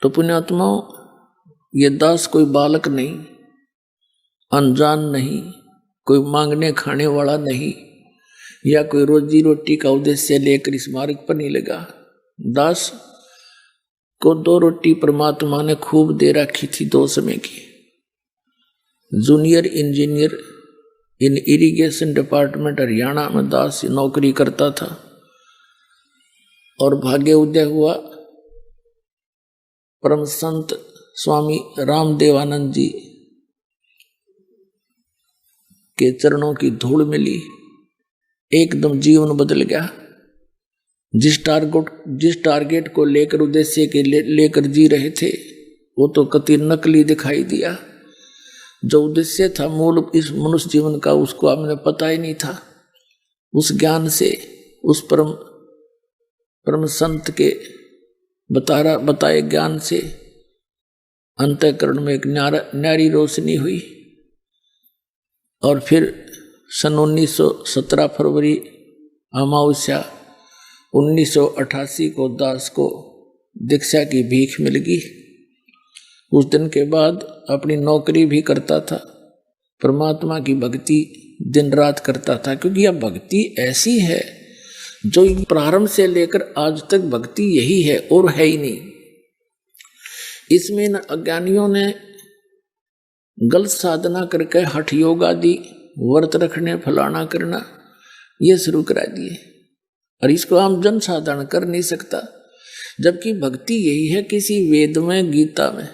तो पुण्यात्माओं, ये दास कोई बालक नहीं, अनजान नहीं, कोई मांगने खाने वाला नहीं, या कोई रोजी रोटी का उद्देश्य लेकर इस मार्ग पर नहीं लगा। दास को 2 रोटी परमात्मा ने खूब दे रखी थी 2 समय की। जूनियर इंजीनियर इन इरिगेशन डिपार्टमेंट हरियाणा में दास नौकरी करता था, और भाग्य उदय हुआ परम संत स्वामी रामदेवानंद जी के चरणों की धूल मिली, एकदम जीवन बदल गया। जिस टारगेट को लेकर उद्देश्य के लेकर जी रहे थे, वो तो कति नकली दिखाई दिया। जो उद्देश्य था मूल इस मनुष्य जीवन का, उसको आपने पता ही नहीं था। उस ज्ञान से, उस परम संत के बताए ज्ञान से अंतःकरण में एक न्यारी रोशनी हुई। और फिर सन 1917 फरवरी अमावस्या 1988 को दास को दीक्षा की भीख मिल गई। उस दिन के बाद अपनी नौकरी भी करता था, परमात्मा की भक्ति दिन रात करता था, क्योंकि यह भक्ति ऐसी है जो प्रारंभ से लेकर आज तक भक्ति यही है और है ही नहीं। इसमें अज्ञानियों ने गलत साधना करके हठ योग आदि व्रत रखने, फलाना करना, ये शुरू करा दिए, और इसको हम जन साधारण कर नहीं सकता। जबकि भक्ति यही है, किसी वेद में, गीता में,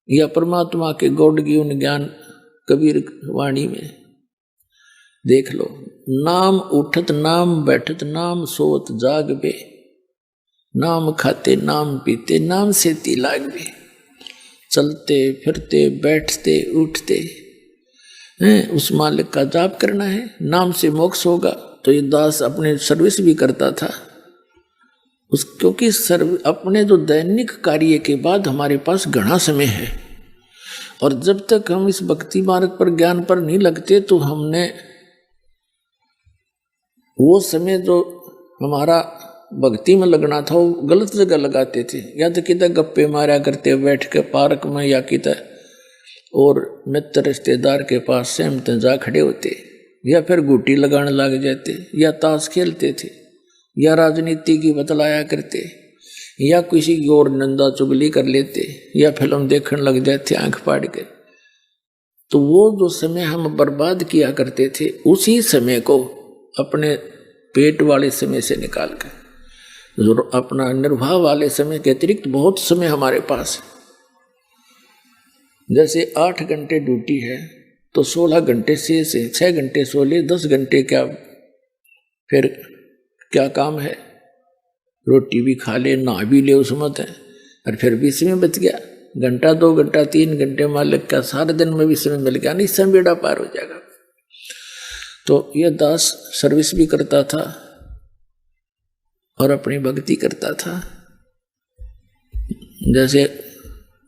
या परमात्मा के गौड़ ज्ञान ज्ञान कबीर वाणी में देख लो। नाम उठत नाम बैठत नाम सोत जाग बे, नाम खाते नाम पीते नाम से ती लाग बे। चलते फिरते बैठते उठते हैं, उस मालिक का जाप करना है, नाम से मोक्ष होगा। तो ये दास अपने सर्विस भी करता था क्योंकि अपने जो दैनिक कार्य के बाद हमारे पास घना समय है, और जब तक हम इस भक्ति मार्ग पर, ज्ञान पर नहीं लगते, तो हमने वो समय जो हमारा भक्ति में लगना था वो गलत जगह लगाते थे। या तो किधर गप्पे मारा करते बैठ के पार्क में, या किधर और मित्र रिश्तेदार के पास सहमत जा खड़े होते, या फिर गुटी लगाने लग जाते, या ताश खेलते थे, या राजनीति की बतलाया करते, या किसी की और निंदा चुगली कर लेते, या फिल्म देखने लग जाते आंख फाड़ के। तो वो जो समय हम बर्बाद किया करते थे, उसी समय को अपने पेट वाले समय से निकाल कर, जो अपना निर्वाह वाले समय के अतिरिक्त बहुत समय हमारे पास है, जैसे 8 घंटे ड्यूटी है तो 16 घंटे से 6 घंटे सो ले, 10 घंटे क्या फिर क्या काम है, रोटी भी खा ले, नहा भी ले, उसमत है, और फिर भी समय बच गया, घंटा 2 घंटा 3 घंटे मालिक का सारे दिन में भी समय मिल गया, नहीं समय बेड़ा पार हो जाएगा। तो यह दास सर्विस भी करता था और अपनी भक्ति करता था। जैसे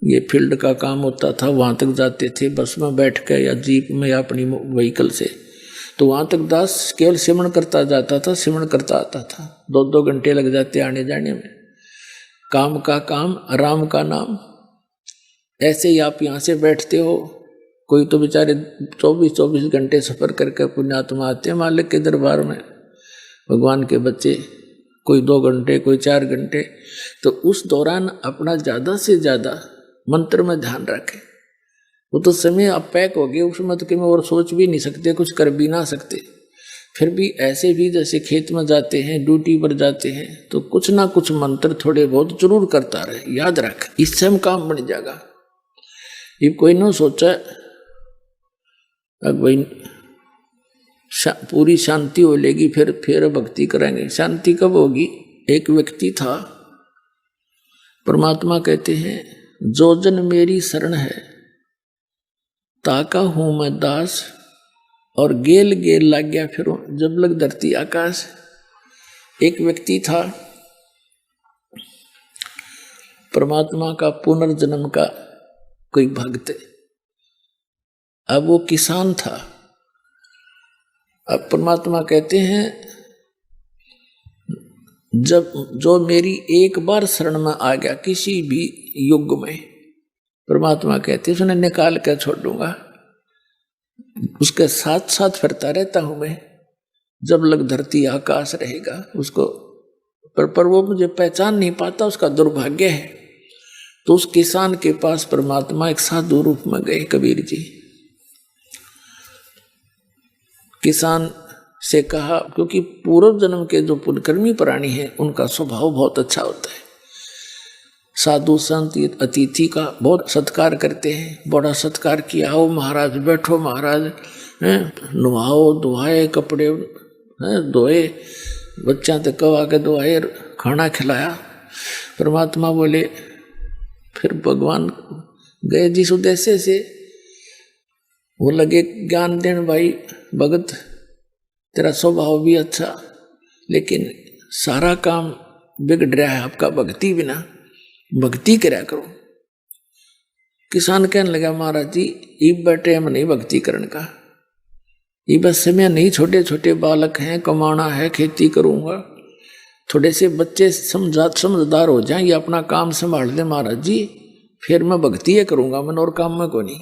ये फील्ड का काम होता था, वहाँ तक जाते थे बस में बैठ कर या जीप में या अपनी व्हीकल से, तो वहाँ तक दास केवल सिमरण करता जाता था, सिमरण करता आता था। 2-2 घंटे लग जाते आने जाने में। काम का काम, राम का नाम। ऐसे ही आप यहाँ से बैठते हो, कोई तो बेचारे 24-24 घंटे सफर करके पुण्यात्मा आते हैं मालिक के दरबार में, भगवान के बच्चे, कोई 2 घंटे, कोई 4 घंटे। तो उस दौरान अपना ज़्यादा से ज़्यादा मंत्र में ध्यान रखें। वो तो समय आप पैक हो गए उस मत के में, और सोच भी नहीं सकते, कुछ कर भी ना सकते। फिर भी ऐसे भी जैसे खेत में जाते हैं, ड्यूटी पर जाते हैं, तो कुछ ना कुछ मंत्र थोड़े बहुत जरूर करता रहे, याद रख, इससे हम काम बन जाएगा। ये कोई ना सोचा अब भाई पूरी शांति हो लेगी फिर भक्ति करेंगे। शांति कब होगी? एक व्यक्ति था, परमात्मा कहते हैं जो जन मेरी शरण है ताका हूं मैं दास, और गेल गेल लग गया फिर जब लग धरती आकाश। एक व्यक्ति था परमात्मा का पुनर्जन्म का कोई भक्त, अब वो किसान था। अब परमात्मा कहते हैं जब जो मेरी एक बार शरण में आ गया किसी भी युग में, परमात्मा कहते हैं उसने निकाल कर छोड़ दूंगा, उसके साथ साथ फिरता रहता हूं मैं जब लग धरती आकाश रहेगा उसको। पर वो मुझे पहचान नहीं पाता, उसका दुर्भाग्य है। तो उस किसान के पास परमात्मा एक साधु रूप में गए, कबीर जी। किसान से कहा, क्योंकि पूर्व जन्म के जो पुण्यकर्मी प्राणी हैं उनका स्वभाव बहुत अच्छा होता है, साधु संत अतिथि का बहुत सत्कार करते हैं। बड़ा सत्कार किया, आओ महाराज बैठो, महाराज नुहाओ धुआए, कपड़े धोए, बच्चा तक कवा के धोए, खाना खिलाया। परमात्मा बोले, फिर भगवान गए जिस उद्देश्य से, वो लगे ज्ञान देन, भाई भगत तेरा स्वभाव भी अच्छा, लेकिन सारा काम बिगड़ रहा है आपका भक्ति बिना, भक्ति करा करो। किसान कहने लगा, महाराज जी ये बैठे हम नहीं भक्ति करने का, ये बस समय नहीं, छोटे छोटे बालक हैं, कमाना है, खेती करूंगा, थोड़े से बच्चे समझदार हो जाएं, ये अपना काम संभाल दे महाराज जी, फिर मैं भक्ति करूंगा, मैं और काम में को नहीं।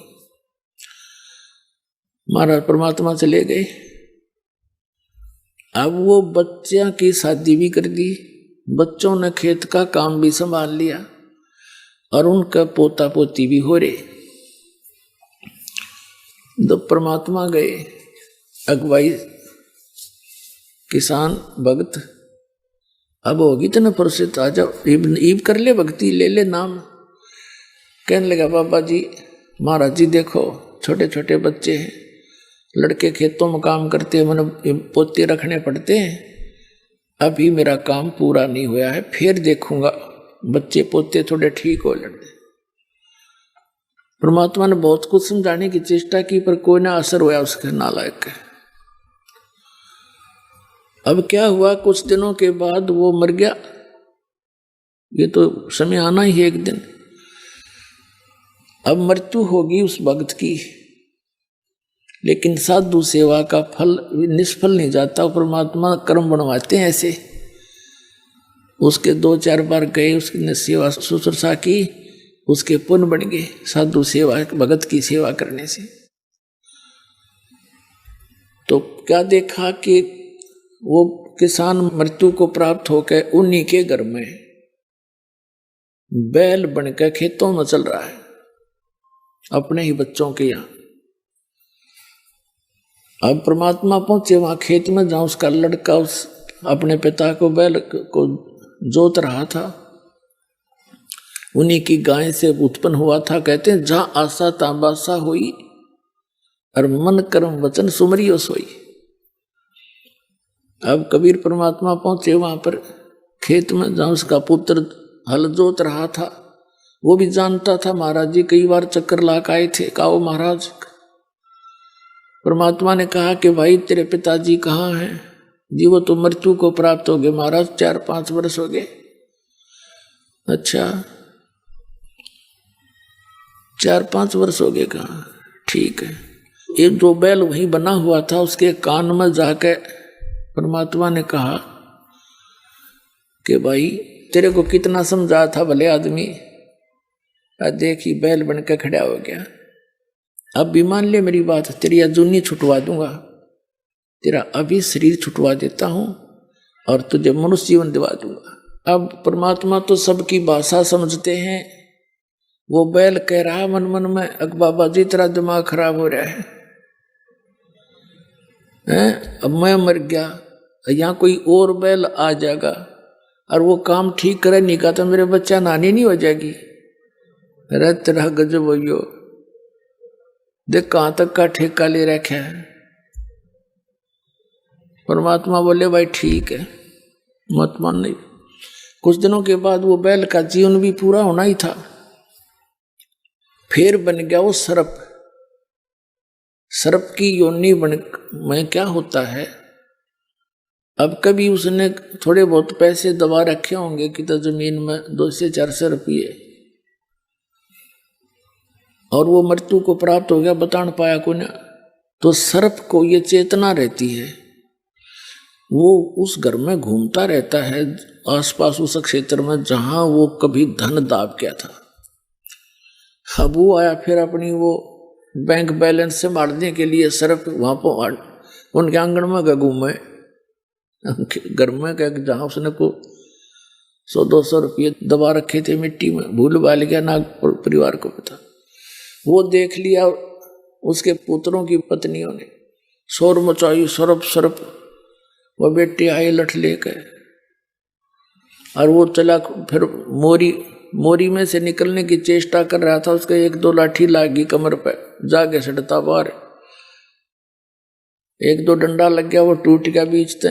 महाराज परमात्मा चले गए। अब वो बच्चियों की शादी भी कर दी, बच्चों ने खेत का काम भी संभाल लिया, और उनका पोता पोती भी हो रहे। जब परमात्मा गए, अगुवाई किसान भक्त, अब होगी तो न फुर्सत, आ जाओ ईब कर ले, भक्ति ले ले नाम। कहने लगा, बाबा जी महाराज जी देखो छोटे छोटे बच्चे हैं, लड़के खेतों में काम करते हैं, मैंने पोते रखने पड़ते हैं, अभी मेरा काम पूरा नहीं हुआ है, फिर देखूंगा बच्चे पोते थोड़े ठीक हो लड़के। परमात्मा ने बहुत कुछ समझाने की चेष्टा की, पर कोई ना असर हुआ उसके नालायक के। अब क्या हुआ, कुछ दिनों के बाद वो मर गया। ये तो समय आना ही है एक दिन। अब मृत्यु होगी उस भक्त की, लेकिन साधु सेवा का फल निष्फल नहीं जाता। परमात्मा कर्म बनवाते हैं ऐसे। उसके 2-4 बार गए, उसकी सेवा शुश्रूषा की, उसके पुण्य बन गए साधु सेवा, भगत की सेवा करने से। तो क्या देखा कि वो किसान मृत्यु को प्राप्त होकर उन्हीं के घर में बैल बनकर खेतों में चल रहा है, अपने ही बच्चों के यहाँ। अब परमात्मा पहुंचे वहां खेत में, जहां उसका लड़का उस अपने पिता को बैल को जोत रहा था। उन्हीं की गाय से उत्पन्न हुआ था। कहते हैं जहां आशा ताबासा हुई और मन कर्म वचन सुमरियो सोई। अब कबीर परमात्मा पहुंचे वहां पर खेत में, जहां उसका पुत्र हल जोत रहा था। वो भी जानता था महाराज जी कई बार चक्कर लाक आए थे। कहा महाराज, परमात्मा ने कहा कि भाई तेरे पिताजी कहाँ हैं? जी वो तो मृत्यु को प्राप्त हो गए महाराज, 4-5 वर्ष हो गए। अच्छा 4-5 वर्ष हो गए, कहा ठीक है। एक जो बैल वहीं बना हुआ था उसके कान में जाके परमात्मा ने कहा कि भाई तेरे को कितना समझा था भले आदमी, देखी बैल बन के खड़ा हो गया। अब भी मान ले मेरी बात, तेरी अजूनी छुटवा दूंगा, तेरा अभी शरीर छुटवा देता हूं और तुझे मनुष्य जीवन दिवा दूंगा। अब परमात्मा तो सबकी भाषा समझते हैं। वो बैल कह रहा मन मन में, अक बाबा जी तेरा दिमाग खराब हो रहा है? अब मैं मर गया, यहाँ कोई और बैल आ जाएगा और वो काम ठीक करे नहीं का तो मेरे बच्चा नानी नहीं हो जाएगी। अरे तेरा गजब हो, देख कहां तक का ठेका ले रखा है। परमात्मा बोले भाई ठीक है, मत मान। नहीं, कुछ दिनों के बाद वो बैल का जीवन भी पूरा होना ही था। फिर बन गया वो सर्प। सर्प की योनि बन में क्या होता है, अब कभी उसने थोड़े बहुत पैसे दबा रखे होंगे कि तो जमीन में 200-400 रुपये, और वो मृत्यु को प्राप्त हो गया, बता नहीं पाया को ना। तो सर्प को ये चेतना रहती है, वो उस घर में घूमता रहता है आसपास उस क्षेत्र में जहां वो कभी धन दाब गया था। अब वो आया फिर अपनी वो बैंक बैलेंस से मारने के लिए सर्प वहां पर उनके आंगन में गया घूमे, घर में गया जहां उसने को 100-200 रुपये दबा रखे थे मिट्टी में, भूल भाल गया ना परिवार को पता। वो देख लिया, उसके पुत्रों की पत्नियों ने शोर मचाई, सरप सरप। वह बेटे आए लठ लेकर और वो चला, फिर मोरी में से निकलने की चेष्टा कर रहा था। उसके 1-2 लाठी लागी कमर पे, जाके सड़ता बाहर। 1-2 डंडा लग गया, वो टूट गया बीच से।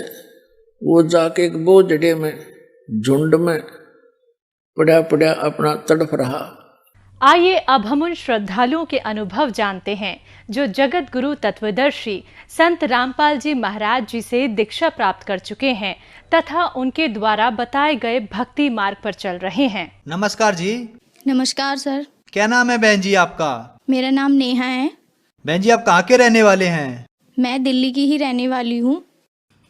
वो जाके एक बोझड़े में झुंड में पड़ा पड़ा अपना तड़प रहा। आइए अब हम उन श्रद्धालुओं के अनुभव जानते हैं जो जगत गुरु तत्वदर्शी संत रामपाल जी महाराज जी से दीक्षा प्राप्त कर चुके हैं तथा उनके द्वारा बताए गए भक्ति मार्ग पर चल रहे हैं। नमस्कार जी। नमस्कार सर। क्या नाम है बहन जी आपका? मेरा नाम नेहा है। बहन जी आप कहाँ के रहने वाले हैं? मैं दिल्ली की ही रहने वाली हूँ।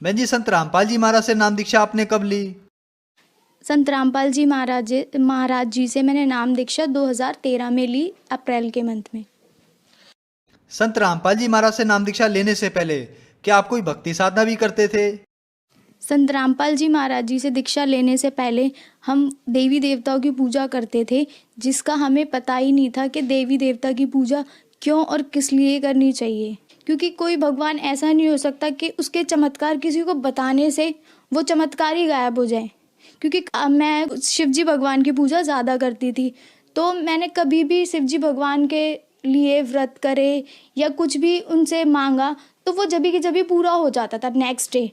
बहन जी संत रामपाल जी महाराज से नाम दीक्षा आपने कब ली? संत रामपाल जी महाराज जी से मैंने नाम दीक्षा 2013 में ली, अप्रैल के मंथ में। संत रामपाल जी महाराज से नाम दीक्षा लेने से पहले क्या आप कोई भक्ति साधना भी करते थे? संत रामपाल जी महाराज जी से दीक्षा लेने से पहले हम देवी देवताओं की पूजा करते थे, जिसका हमें पता ही नहीं था कि देवी देवता की पूजा क्यों और किस लिए करनी चाहिए। क्योंकि कोई भगवान ऐसा नहीं हो सकता कि उसके चमत्कार किसी को बताने से वो चमत्कार ही गायब हो जाए। क्योंकि मैं शिवजी भगवान की पूजा ज़्यादा करती थी, तो मैंने कभी भी शिवजी भगवान के लिए व्रत करे या कुछ भी उनसे मांगा तो वो जब की पूरा हो जाता था नेक्स्ट डे।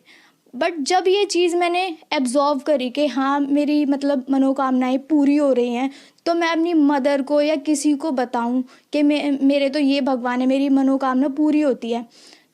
बट जब ये चीज़ मैंने एब्जॉर्व करी कि हाँ मेरी मतलब मनोकामनाएं पूरी हो रही हैं, तो मैं अपनी मदर को या किसी को बताऊं कि मेरे तो ये भगवान है, मेरी मनोकामना पूरी होती है।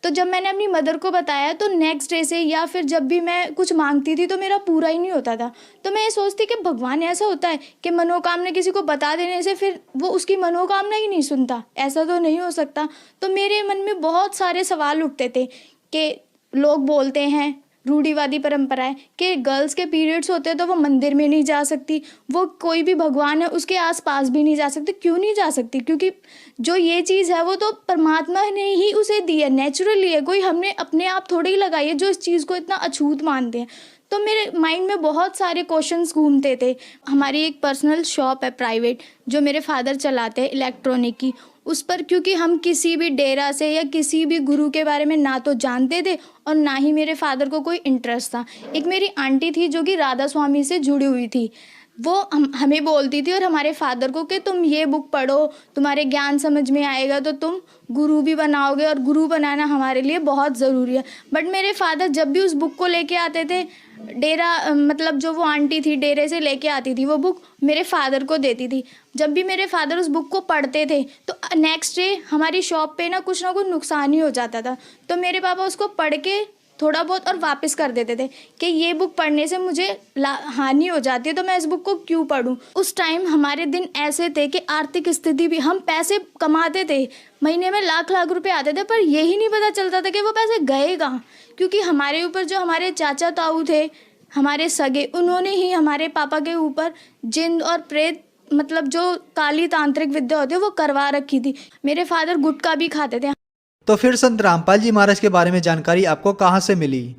तो जब मैंने अपनी मदर को बताया तो नेक्स्ट डे से या फिर जब भी मैं कुछ मांगती थी तो मेरा पूरा ही नहीं होता था। तो मैं ये सोचती कि भगवान ऐसा होता है कि मनोकामना किसी को बता देने से फिर वो उसकी मनोकामना ही नहीं सुनता, ऐसा तो नहीं हो सकता। तो मेरे मन में बहुत सारे सवाल उठते थे कि लोग बोलते हैं, रूढ़िवादी परंपरा है कि गर्ल्स के पीरियड्स होते हैं तो वो मंदिर में नहीं जा सकती, वो कोई भी भगवान है उसके आसपास भी नहीं जा सकती। क्यों नहीं जा सकती? क्योंकि जो ये चीज़ है वो तो परमात्मा ने ही उसे दी है, नेचुरली है, कोई हमने अपने आप थोड़ी ही लगाई है जो इस चीज़ को इतना अछूत मानते हैं। तो मेरे माइंड में बहुत सारे क्वेश्चंस घूमते थे। हमारी एक पर्सनल शॉप है प्राइवेट जो मेरे फादर चलाते हैं इलेक्ट्रॉनिक की, उस पर क्योंकि हम किसी भी डेरा से या किसी भी गुरु के बारे में ना तो जानते थे और ना ही मेरे फादर को कोई इंटरेस्ट था। एक मेरी आंटी थी जो कि राधा स्वामी से जुड़ी हुई थी, वो हमें बोलती थी और हमारे फादर को कि तुम ये बुक पढ़ो, तुम्हारे ज्ञान समझ में आएगा तो तुम गुरु भी बनाओगे, और गुरु बनाना हमारे लिए बहुत ज़रूरी है। बट मेरे फादर जब भी उस बुक को लेके आते थे, डेरा मतलब जो वो आंटी थी डेरे से लेके आती थी, वो बुक मेरे फादर को देती थी। जब भी मेरे फादर उस बुक को पढ़ते थे तो नेक्स्ट डे हमारी शॉप पे ना कुछ नुकसान ही हो जाता था। तो मेरे पापा उसको पढ़ के थोड़ा बहुत और वापस कर देते थे कि ये बुक पढ़ने से मुझे हानि हो जाती है, तो मैं इस बुक को क्यों पढूं। उस टाइम हमारे दिन ऐसे थे कि आर्थिक स्थिति भी, हम पैसे कमाते थे, महीने में लाख लाख रुपए आते थे, पर यही नहीं पता चलता था कि वो पैसे गए कहाँ। क्योंकि हमारे ऊपर जो हमारे चाचा ताऊ थे, हमारे सगे, उन्होंने ही हमारे पापा के ऊपर जिन और प्रेत मतलब जो काली तांत्रिक विद्या होती है वो करवा रखी थी। मेरे फादर गुटखा भी खाते थे। तो फिर संत रामपाल जी महाराज के बारे में जानकारी आपको कहाँ से मिली?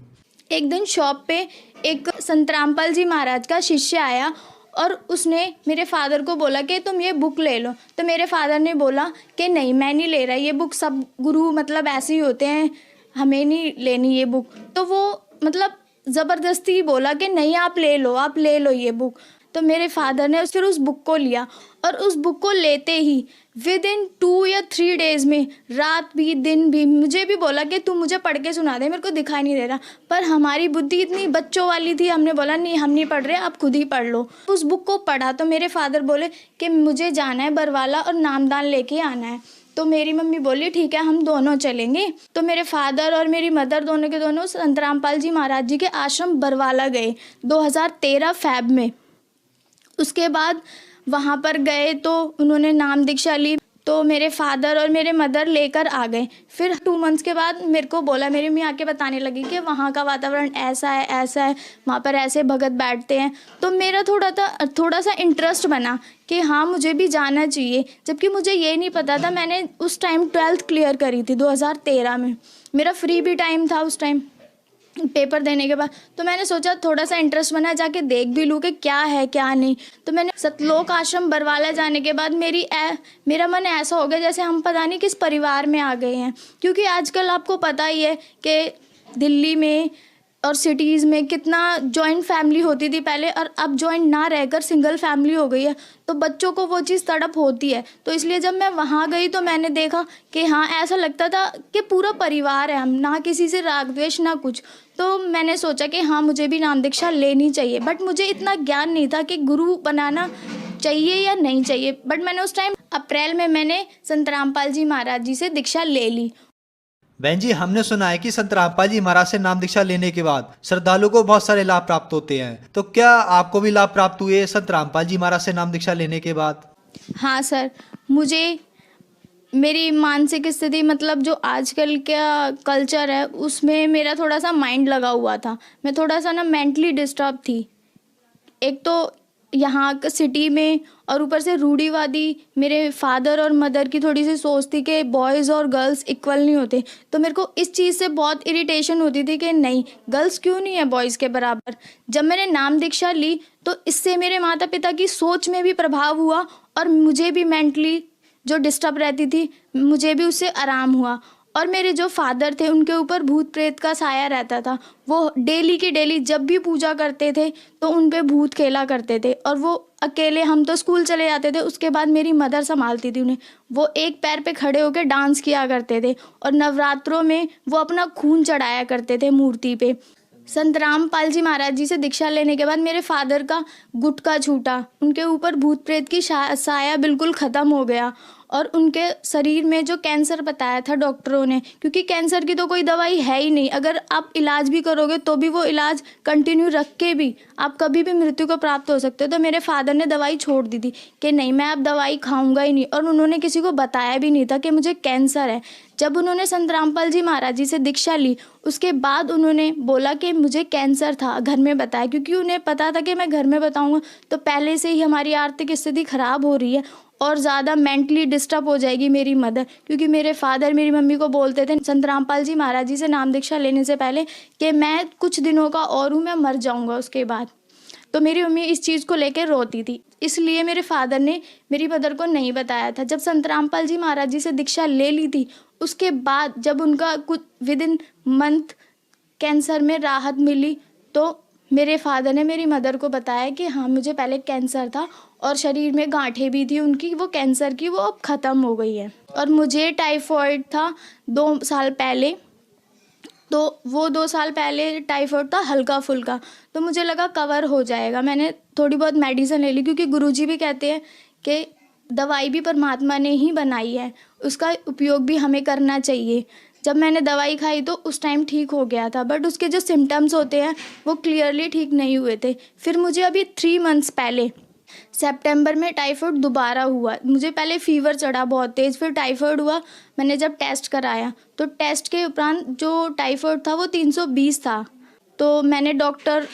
एक दिन शॉप पे एक संत रामपाल जी महाराज का शिष्य आया और उसने मेरे फादर को बोला कि तुम ये बुक ले लो। तो मेरे फादर ने बोला कि नहीं, मैं नहीं ले रहा, ये बुक सब गुरु मतलब ऐसे ही होते हैं, हमें नहीं लेनी ये बुक। तो वो मतलब ज़बरदस्ती बोला कि नहीं आप ले लो ये बुक। तो मेरे फादर ने फिर उस बुक को लिया, और उस बुक को लेते ही विद इन 2 या 3 डेज में, रात भी दिन भी, मुझे भी बोला कि तू मुझे पढ़ के सुना दे, मेरे को दिखाई नहीं दे रहा। पर हमारी बुद्धि इतनी बच्चों वाली थी, हमने बोला नहीं हम नहीं पढ़ रहे, आप खुद ही पढ़ लो। उस बुक को पढ़ा तो मेरे फादर बोले कि मुझे जाना है बरवाला और नामदान लेके आना है। तो मेरी मम्मी बोली ठीक है हम दोनों चलेंगे। तो मेरे फादर और मेरी मदर दोनों के दोनों संत रामपाल जी महाराज जी के आश्रम बरवाला गए 2013 फ़ेब में। उसके बाद वहाँ पर गए तो उन्होंने नाम दीक्षा ली, तो मेरे फादर और मेरे मदर लेकर आ गए। फिर 2 मंथ्स के बाद मेरे को बोला, मेरी मम्मी आके बताने लगी कि वहाँ का वातावरण ऐसा है, वहाँ पर ऐसे भगत बैठते हैं। तो मेरा थोड़ा सा इंटरेस्ट बना कि हाँ मुझे भी जाना चाहिए, जबकि मुझे ये नहीं पता था। मैंने उस टाइम 12th क्लियर करी थी 2013 में, मेरा फ्री भी टाइम था उस टाइम पेपर देने के बाद। तो मैंने सोचा थोड़ा सा इंटरेस्ट बना, जाके देख भी लूँ कि क्या है क्या नहीं। तो मैंने सतलोक आश्रम बरवाला जाने के बाद मेरा मन ऐसा हो गया जैसे हम पता नहीं किस परिवार में आ गए हैं। क्योंकि आजकल आपको पता ही है कि दिल्ली में और सिटीज़ में कितना जॉइंट फैमिली होती थी पहले, और अब जॉइंट ना रहकर सिंगल फैमिली हो गई है। तो बच्चों को वो चीज़ तड़प होती है। तो इसलिए जब मैं वहाँ गई तो मैंने देखा कि हाँ ऐसा लगता था कि पूरा परिवार है, हम ना किसी से राग द्वेष ना कुछ। तो मैंने सोचा कि हाँ मुझे भी नाम दीक्षा लेनी चाहिए। बट मुझे इतना ज्ञान नहीं था कि गुरु बनाना चाहिए या नहीं चाहिए। बट मैंने उस टाइम अप्रैल में मैंने संत रामपाल जी महाराज जी से दीक्षा ले ली। बहन जी, हमने सुना है कि संत रामपाल जी महाराज से नाम दीक्षा लेने के बाद श्रद्धालु को बहुत सारे लाभ प्राप्त होते हैं। तो क्या आपको भी लाभ प्राप्त हुए संत रामपाल जी महाराज से नाम दीक्षा लेने के बाद? हाँ सर, मुझे मेरी मानसिक स्थिति मतलब जो आजकल का कल्चर है उसमें मेरा थोड़ा सा माइंड लगा हुआ था। मैं थोड़ा सा ना मेंटली डिस्टर्ब थी। एक तो यहाँ सिटी में, और ऊपर से रूढ़िवादी मेरे फादर और मदर की थोड़ी सी सोच थी कि बॉयज़ और गर्ल्स इक्वल नहीं होते। तो मेरे को इस चीज़ से बहुत इरिटेशन होती थी कि नहीं, गर्ल्स क्यों नहीं है बॉयज़ के बराबर। जब मैंने नाम दीक्षा ली तो इससे मेरे माता पिता की सोच में भी प्रभाव हुआ, और मुझे भी मेंटली जो डिस्टर्ब रहती थी मुझे भी उससे आराम हुआ। और मेरे जो फादर थे उनके ऊपर भूत प्रेत का साया रहता था। वो डेली की डेली जब भी पूजा करते थे तो उन पे भूत खेला करते थे, और वो अकेले, हम तो स्कूल चले जाते थे, उसके बाद मेरी मदर संभालती थी उन्हें। वो एक पैर पे खड़े होकर डांस किया करते थे, और नवरात्रों में वो अपना खून चढ़ाया करते थे मूर्ति पे। संत रामपाल जी महाराज जी से दीक्षा लेने के बाद मेरे फादर का गुटका छूटा, उनके ऊपर भूत प्रेत की साया बिल्कुल ख़त्म हो गया, और उनके शरीर में जो कैंसर बताया था डॉक्टरों ने, क्योंकि कैंसर की तो कोई दवाई है ही नहीं, अगर आप इलाज भी करोगे तो भी वो इलाज कंटिन्यू रख के भी आप कभी भी मृत्यु को प्राप्त हो सकते हो। तो मेरे फादर ने दवाई छोड़ दी थी कि नहीं मैं अब दवाई खाऊंगा ही नहीं, और उन्होंने किसी को बताया भी नहीं था कि मुझे कैंसर है। जब उन्होंने संत रामपाल जी महाराज जी से दीक्षा ली उसके बाद उन्होंने बोला कि मुझे कैंसर था, घर में बताया, क्योंकि उन्हें पता था कि मैं घर में बताऊंगा तो पहले से ही हमारी आर्थिक स्थिति खराब हो रही है और ज़्यादा मेंटली डिस्टर्ब हो जाएगी मेरी मदर। क्योंकि मेरे फादर मेरी मम्मी को बोलते थे संत रामपाल जी महाराज जी से नाम दीक्षा लेने से पहले कि मैं कुछ दिनों का और हूँ, मैं मर जाऊँगा उसके बाद। तो मेरी मम्मी इस चीज़ को लेकर रोती थी, इसलिए मेरे फादर ने मेरी मदर को नहीं बताया था। जब संत रामपाल जी महाराज जी से दीक्षा ले ली थी उसके बाद जब उनका कुछ विद इन मंथ कैंसर में राहत मिली तो मेरे फादर ने मेरी मदर को बताया कि हाँ मुझे पहले कैंसर था और शरीर में गांठें भी थी उनकी, वो कैंसर की वो अब ख़त्म हो गई है। और मुझे टाइफाइड था 2 साल पहले, तो वो 2 साल पहले टाइफाइड था हल्का फुल्का, तो मुझे लगा कवर हो जाएगा। मैंने थोड़ी बहुत मेडिसिन ले ली, क्योंकि गुरुजी भी कहते हैं कि दवाई भी परमात्मा ने ही बनाई है, उसका उपयोग भी हमें करना चाहिए। जब मैंने दवाई खाई तो उस टाइम ठीक हो गया था, बट उसके जो सिम्टम्स होते हैं वो क्लियरली ठीक नहीं हुए थे। फिर मुझे अभी 3 मंथ्स पहले सितंबर में टाइफाइड दोबारा हुआ। मुझे पहले फीवर चढ़ा बहुत तेज़, फिर टाइफाइड हुआ। मैंने जब टेस्ट कराया तो टेस्ट के उपरांत जो टाइफाइड था वो 320 था। तो मैंने डॉक्टर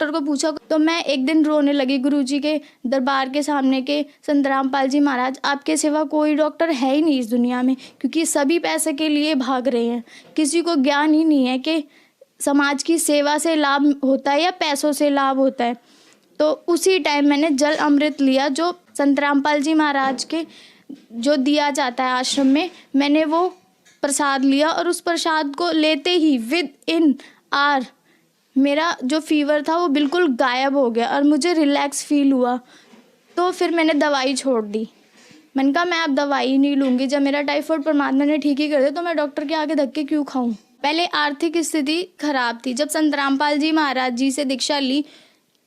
को पूछा, तो मैं एक दिन रोने लगी गुरुजी के दरबार के सामने के संत रामपाल जी महाराज, आपके सिवा कोई डॉक्टर है ही नहीं इस दुनिया में, क्योंकि सभी पैसे के लिए भाग रहे हैं। किसी को ज्ञान ही नहीं है कि समाज की सेवा से लाभ होता है या पैसों से लाभ होता है। तो उसी टाइम मैंने जल अमृत लिया, जो संत रामपाल जी महाराज के जो दिया जाता है आश्रम में, मैंने वो प्रसाद लिया और उस प्रसाद को लेते ही विद इन आवर मेरा जो फीवर था वो बिल्कुल गायब हो गया और मुझे रिलैक्स फील हुआ। तो फिर मैंने दवाई छोड़ दी। मैंने कहा मैं अब दवाई नहीं लूँगी, जब मेरा टाइफाइड परमात्मा ने ठीक ही कर दिया तो मैं डॉक्टर के आगे धक्के क्यों खाऊं। पहले आर्थिक स्थिति खराब थी। जब संत रामपाल जी महाराज जी से दीक्षा ली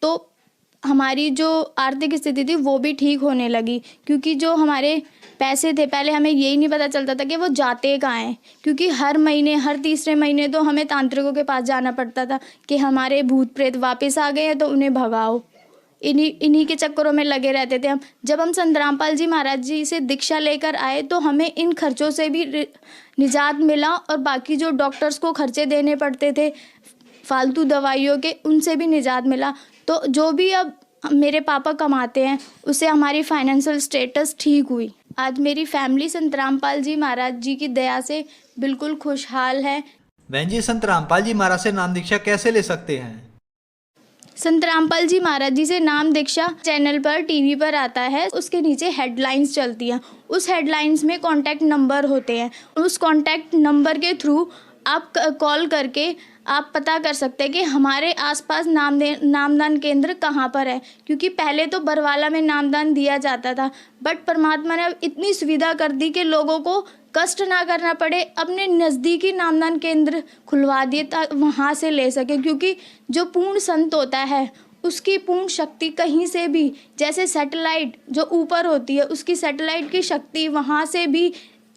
तो हमारी जो आर्थिक स्थिति थी वो भी ठीक होने लगी, क्योंकि जो हमारे पैसे थे पहले हमें यही नहीं पता चलता था कि वो जाते कहाँ हैं, क्योंकि हर महीने हर तीसरे महीने तो हमें तांत्रिकों के पास जाना पड़ता था कि हमारे भूत प्रेत वापस आ गए हैं तो उन्हें भगाओ। इन्हीं के चक्करों में लगे रहते थे हम। जब हम संत रामपाल जी महाराज जी से दीक्षा लेकर आए तो हमें इन खर्चों से भी निजात मिला और बाकी जो डॉक्टर्स को खर्चे देने पड़ते थे फालतू दवाइयों के, उनसे भी निजात मिला। तो जो भी अब मेरे पापा कमाते हैं उससे हमारी फाइनेंशियल स्टेटस ठीक हुई। आज मेरी फैमिली संत रामपाल जी महाराज जी की दया से बिल्कुल खुशहाल है। बहन जी, संत रामपाल जी महाराज से नाम दीक्षा कैसे ले सकते हैं? संत रामपाल जी महाराज जी से नाम दीक्षा चैनल पर टीवी पर आता है, उसके नीचे हेडलाइंस चलती हैं। उस हेडलाइंस में कॉन्टैक्ट नंबर होते हैं। उस कॉन्टैक्ट नंबर के थ्रू आप कॉल करके आप पता कर सकते हैं कि हमारे आसपास नामदान केंद्र कहाँ पर है, क्योंकि पहले तो बरवाला में नामदान दिया जाता था, बट परमात्मा ने अब इतनी सुविधा कर दी कि लोगों को कष्ट ना करना पड़े, अपने नज़दीकी नामदान केंद्र खुलवा दिए ताकि वहाँ से ले सके। क्योंकि जो पूर्ण संत होता है उसकी पूर्ण शक्ति कहीं से भी, जैसे सैटेलाइट जो ऊपर होती है उसकी सैटेलाइट की शक्ति वहाँ से भी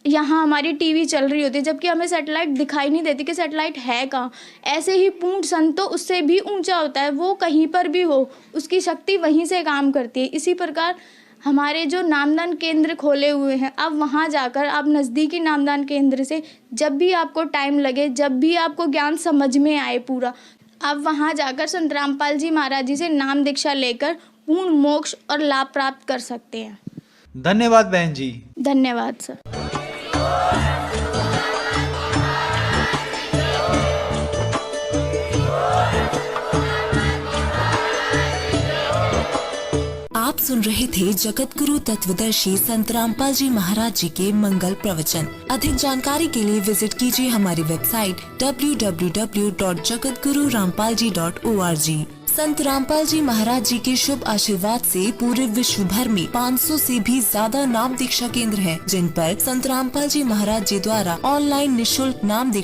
यहाँ हमारी टीवी चल रही होती है, जबकि हमें सैटेलाइट दिखाई नहीं देती कि सैटेलाइट है कहाँ। ऐसे ही पूर्ण संत तो उससे भी ऊंचा होता है, वो कहीं पर भी हो उसकी शक्ति वहीं से काम करती है। इसी प्रकार हमारे जो नामदान केंद्र खोले हुए हैं, आप वहाँ जाकर आप नज़दीकी नामदान केंद्र से जब भी आपको टाइम लगे, जब भी आपको ज्ञान समझ में आए पूरा, आप वहाँ जाकर संत रामपाल जी महाराज जी से नाम दीक्षा लेकर पूर्ण मोक्ष और लाभ प्राप्त कर सकते हैं। धन्यवाद बहन जी। धन्यवाद सर। आप सुन रहे थे जगत गुरु तत्वदर्शी संत रामपाल जी महाराज जी के मंगल प्रवचन। अधिक जानकारी के लिए विजिट कीजिए हमारी वेबसाइट www.jagatgururampalji.org। संत रामपाल जी महाराज जी के शुभ आशीर्वाद से पूरे विश्व भर में 500 से भी ज्यादा नाम दीक्षा केंद्र हैं, जिन पर संत रामपाल जी महाराज जी द्वारा ऑनलाइन निःशुल्क नाम दीक्षा